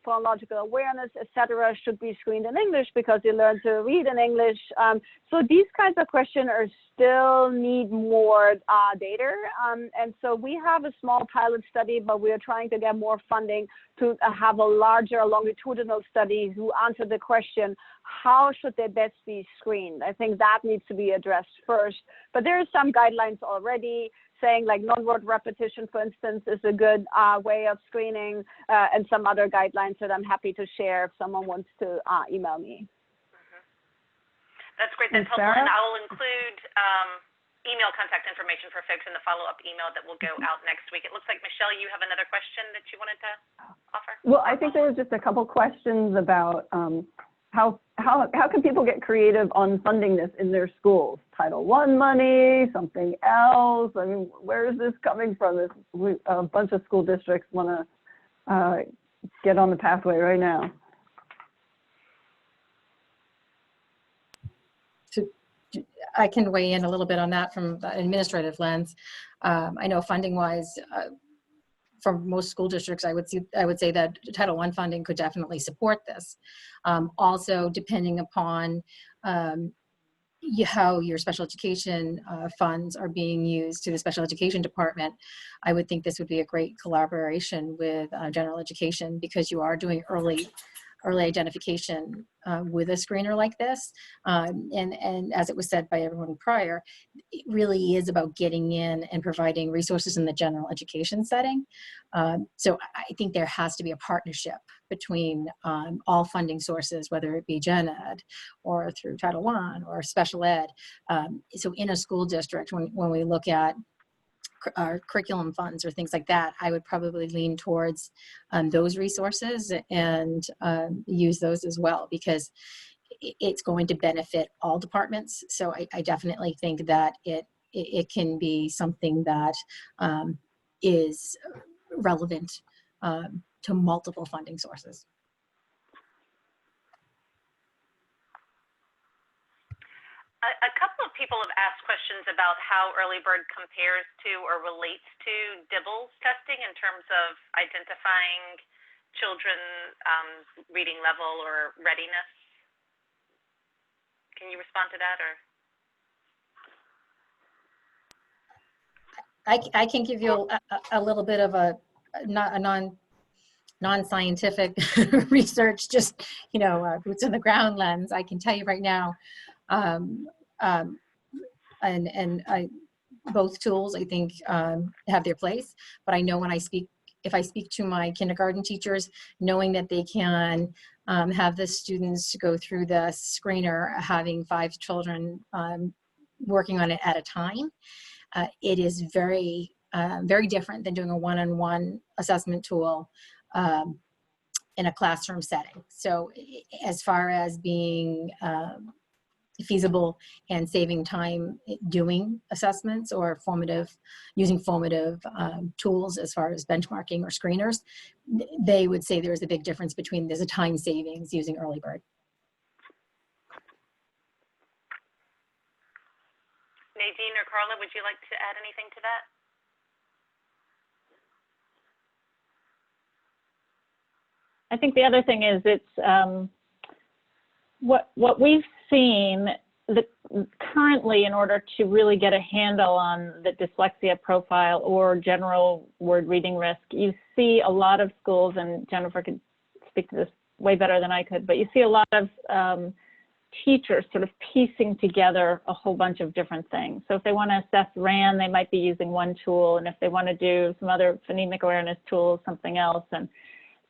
phonological awareness, etc., should be screened in English because they learn to read in English. So these kinds of questions still need more data. And so we have a small pilot study, but we are trying to get more funding to have a larger longitudinal study who answer the question, how should they best be screened? I think that needs to be addressed first. But there are some guidelines already saying like non-word repetition, for instance, is a good way of screening, and some other guidelines that I'm happy to share if someone wants to email me. Mm-hmm. That's great. That's helpful. And I will include email contact information for folks in the follow-up email that will go out next week. It looks like, Michelle, you have another question that you wanted to offer? Well, I think there was just a couple questions about how can people get creative on funding this in their schools? Title I money, something else? I mean, where is this coming from? A bunch of school districts want to get on the pathway right now. I can weigh in a little bit on that from the administrative lens. I know funding-wise, for most school districts, I would say that Title I funding could definitely support this. Also, depending upon how your special education funds are being used to the special education department, I would think this would be a great collaboration with general education, because you are doing early identification with a screener like this. And as it was said by everyone prior, it really is about getting in and providing resources in the general education setting. So I think there has to be a partnership between all funding sources, whether it be gen ed or through Title I or special ed. So in a school district, when we look at our curriculum funds or things like that, I would probably lean towards those resources and use those as well, because it's going to benefit all departments. So I definitely think that it can be something that is relevant to multiple funding sources. A couple of people have asked questions about how EarlyBird compares to or relates to Dibbles testing in terms of identifying children's reading level or readiness. Can you respond to that, or? I can give you a little bit of a non-scientific research, just boots on the ground lens. I can tell you right now, both tools, I think, have their place. But I know when if I speak to my kindergarten teachers, knowing that they can have the students go through the screener, having 5 children working on it at a time, it is very, very different than doing a one-on-one assessment tool in a classroom setting. So as far as being feasible and saving time doing assessments or using formative tools as far as benchmarking or screeners, they would say there's a big difference between, there's a time savings using EarlyBird. Nadine or Carla, would you like to add anything to that? I think the other thing is it's what we've seen currently, in order to really get a handle on the dyslexia profile or general word reading risk, you see a lot of schools, and Jennifer could speak to this way better than I could, but you see a lot of teachers sort of piecing together a whole bunch of different things. So if they want to assess RAN, they might be using one tool, and if they want to do some other phonemic awareness tools, something else. And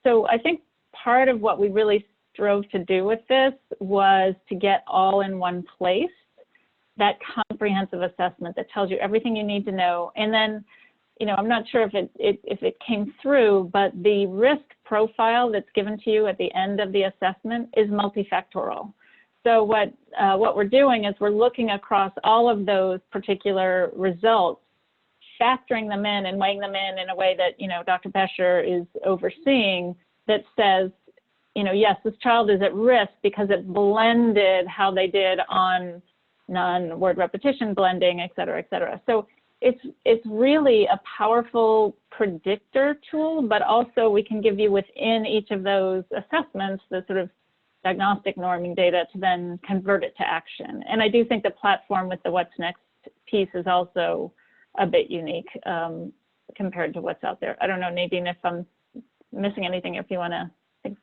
so I think part of what we really strove to do with this was to get all in one place, that comprehensive assessment that tells you everything you need to know. And then, you know, I'm not sure if it came through, but the risk profile that's given to you at the end of the assessment is multifactorial. So what we're doing is we're looking across all of those particular results, factoring them in and weighing them in a way that, you know, Dr. Pesher is overseeing, that says, you know, yes, this child is at risk because it blended how they did on non-word repetition blending, et cetera, et cetera. So it's really a powerful predictor tool, but also we can give you within each of those assessments the sort of diagnostic norming data to then convert it to action. And I do think the platform with the what's next piece is also a bit unique compared to what's out there. I don't know, Nadine, if I'm missing anything, if you want to think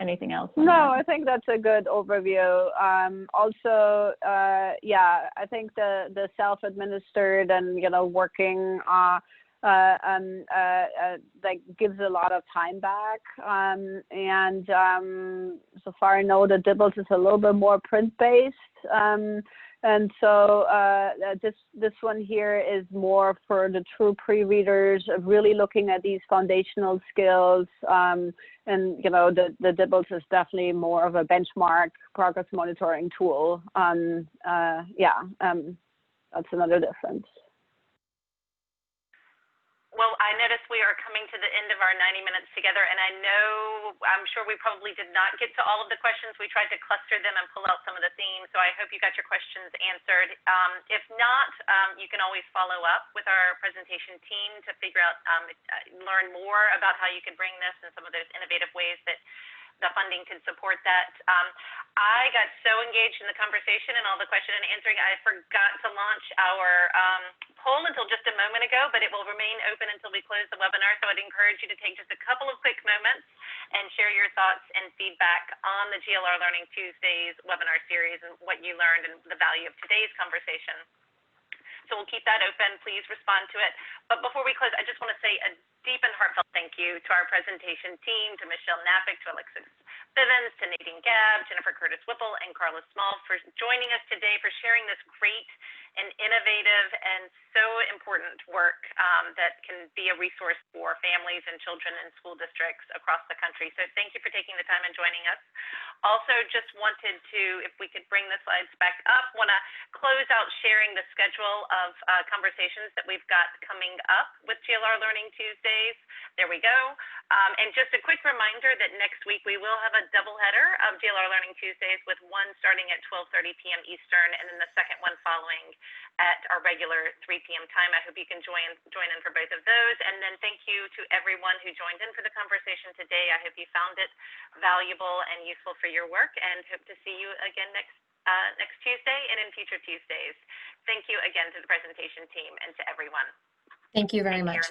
anything else. No, I think that's a good overview. Also, yeah, I think the self-administered and, you know, working that gives a lot of time back. And so far I know the Dibbles is a little bit more print-based. And so this one here is more for the true pre-readers, really looking at these foundational skills. And, you know, the Dibbles is definitely more of a benchmark progress monitoring tool. Yeah, that's another difference. Well, I notice we are coming to the end of our 90 minutes together, and I'm sure we probably did not get to all of the questions. We tried to cluster them and pull out some of the themes, so I hope you got your questions answered. If not, you can always follow up with our presentation team to figure out, learn more about how you can bring this and some of those innovative ways that the funding can support that. I got so engaged in the conversation and all the question and answering, I forgot to launch our poll until just a moment ago, but it will remain open until we close the webinar. So I'd encourage you to take just a couple of quick moments and share your thoughts and feedback on the GLR Learning Tuesdays webinar series and what you learned and the value of today's conversation. So we'll keep that open. Please respond to it. But before we close, I just want to say a deep and heartfelt thank you to our presentation team, to Michelle Knappick, to Alexis Bivens, to Nadine Gaab, Jennifer Curtis Whipple, and Carla Small for joining us today, for sharing this great and innovative and so important work that can be a resource for families and children in school districts across the country. So thank you for taking the time and joining us. Also, just wanted to, if we could bring the slides back up, want to close out sharing the schedule of conversations that we've got coming up with GLR Learning Tuesdays. There we go. And just a quick reminder that next week we will have a doubleheader of GLR Learning Tuesdays, with one starting at 12:30 p.m. Eastern, and then the second one following at our regular 3 p.m. time. I hope you can join in for both of those. And then thank you to everyone who joined in for the conversation today. I hope you found it valuable and useful for your work, and hope to see you again next Tuesday and in future Tuesdays. Thank you again to the presentation team and to everyone. Thank you very much.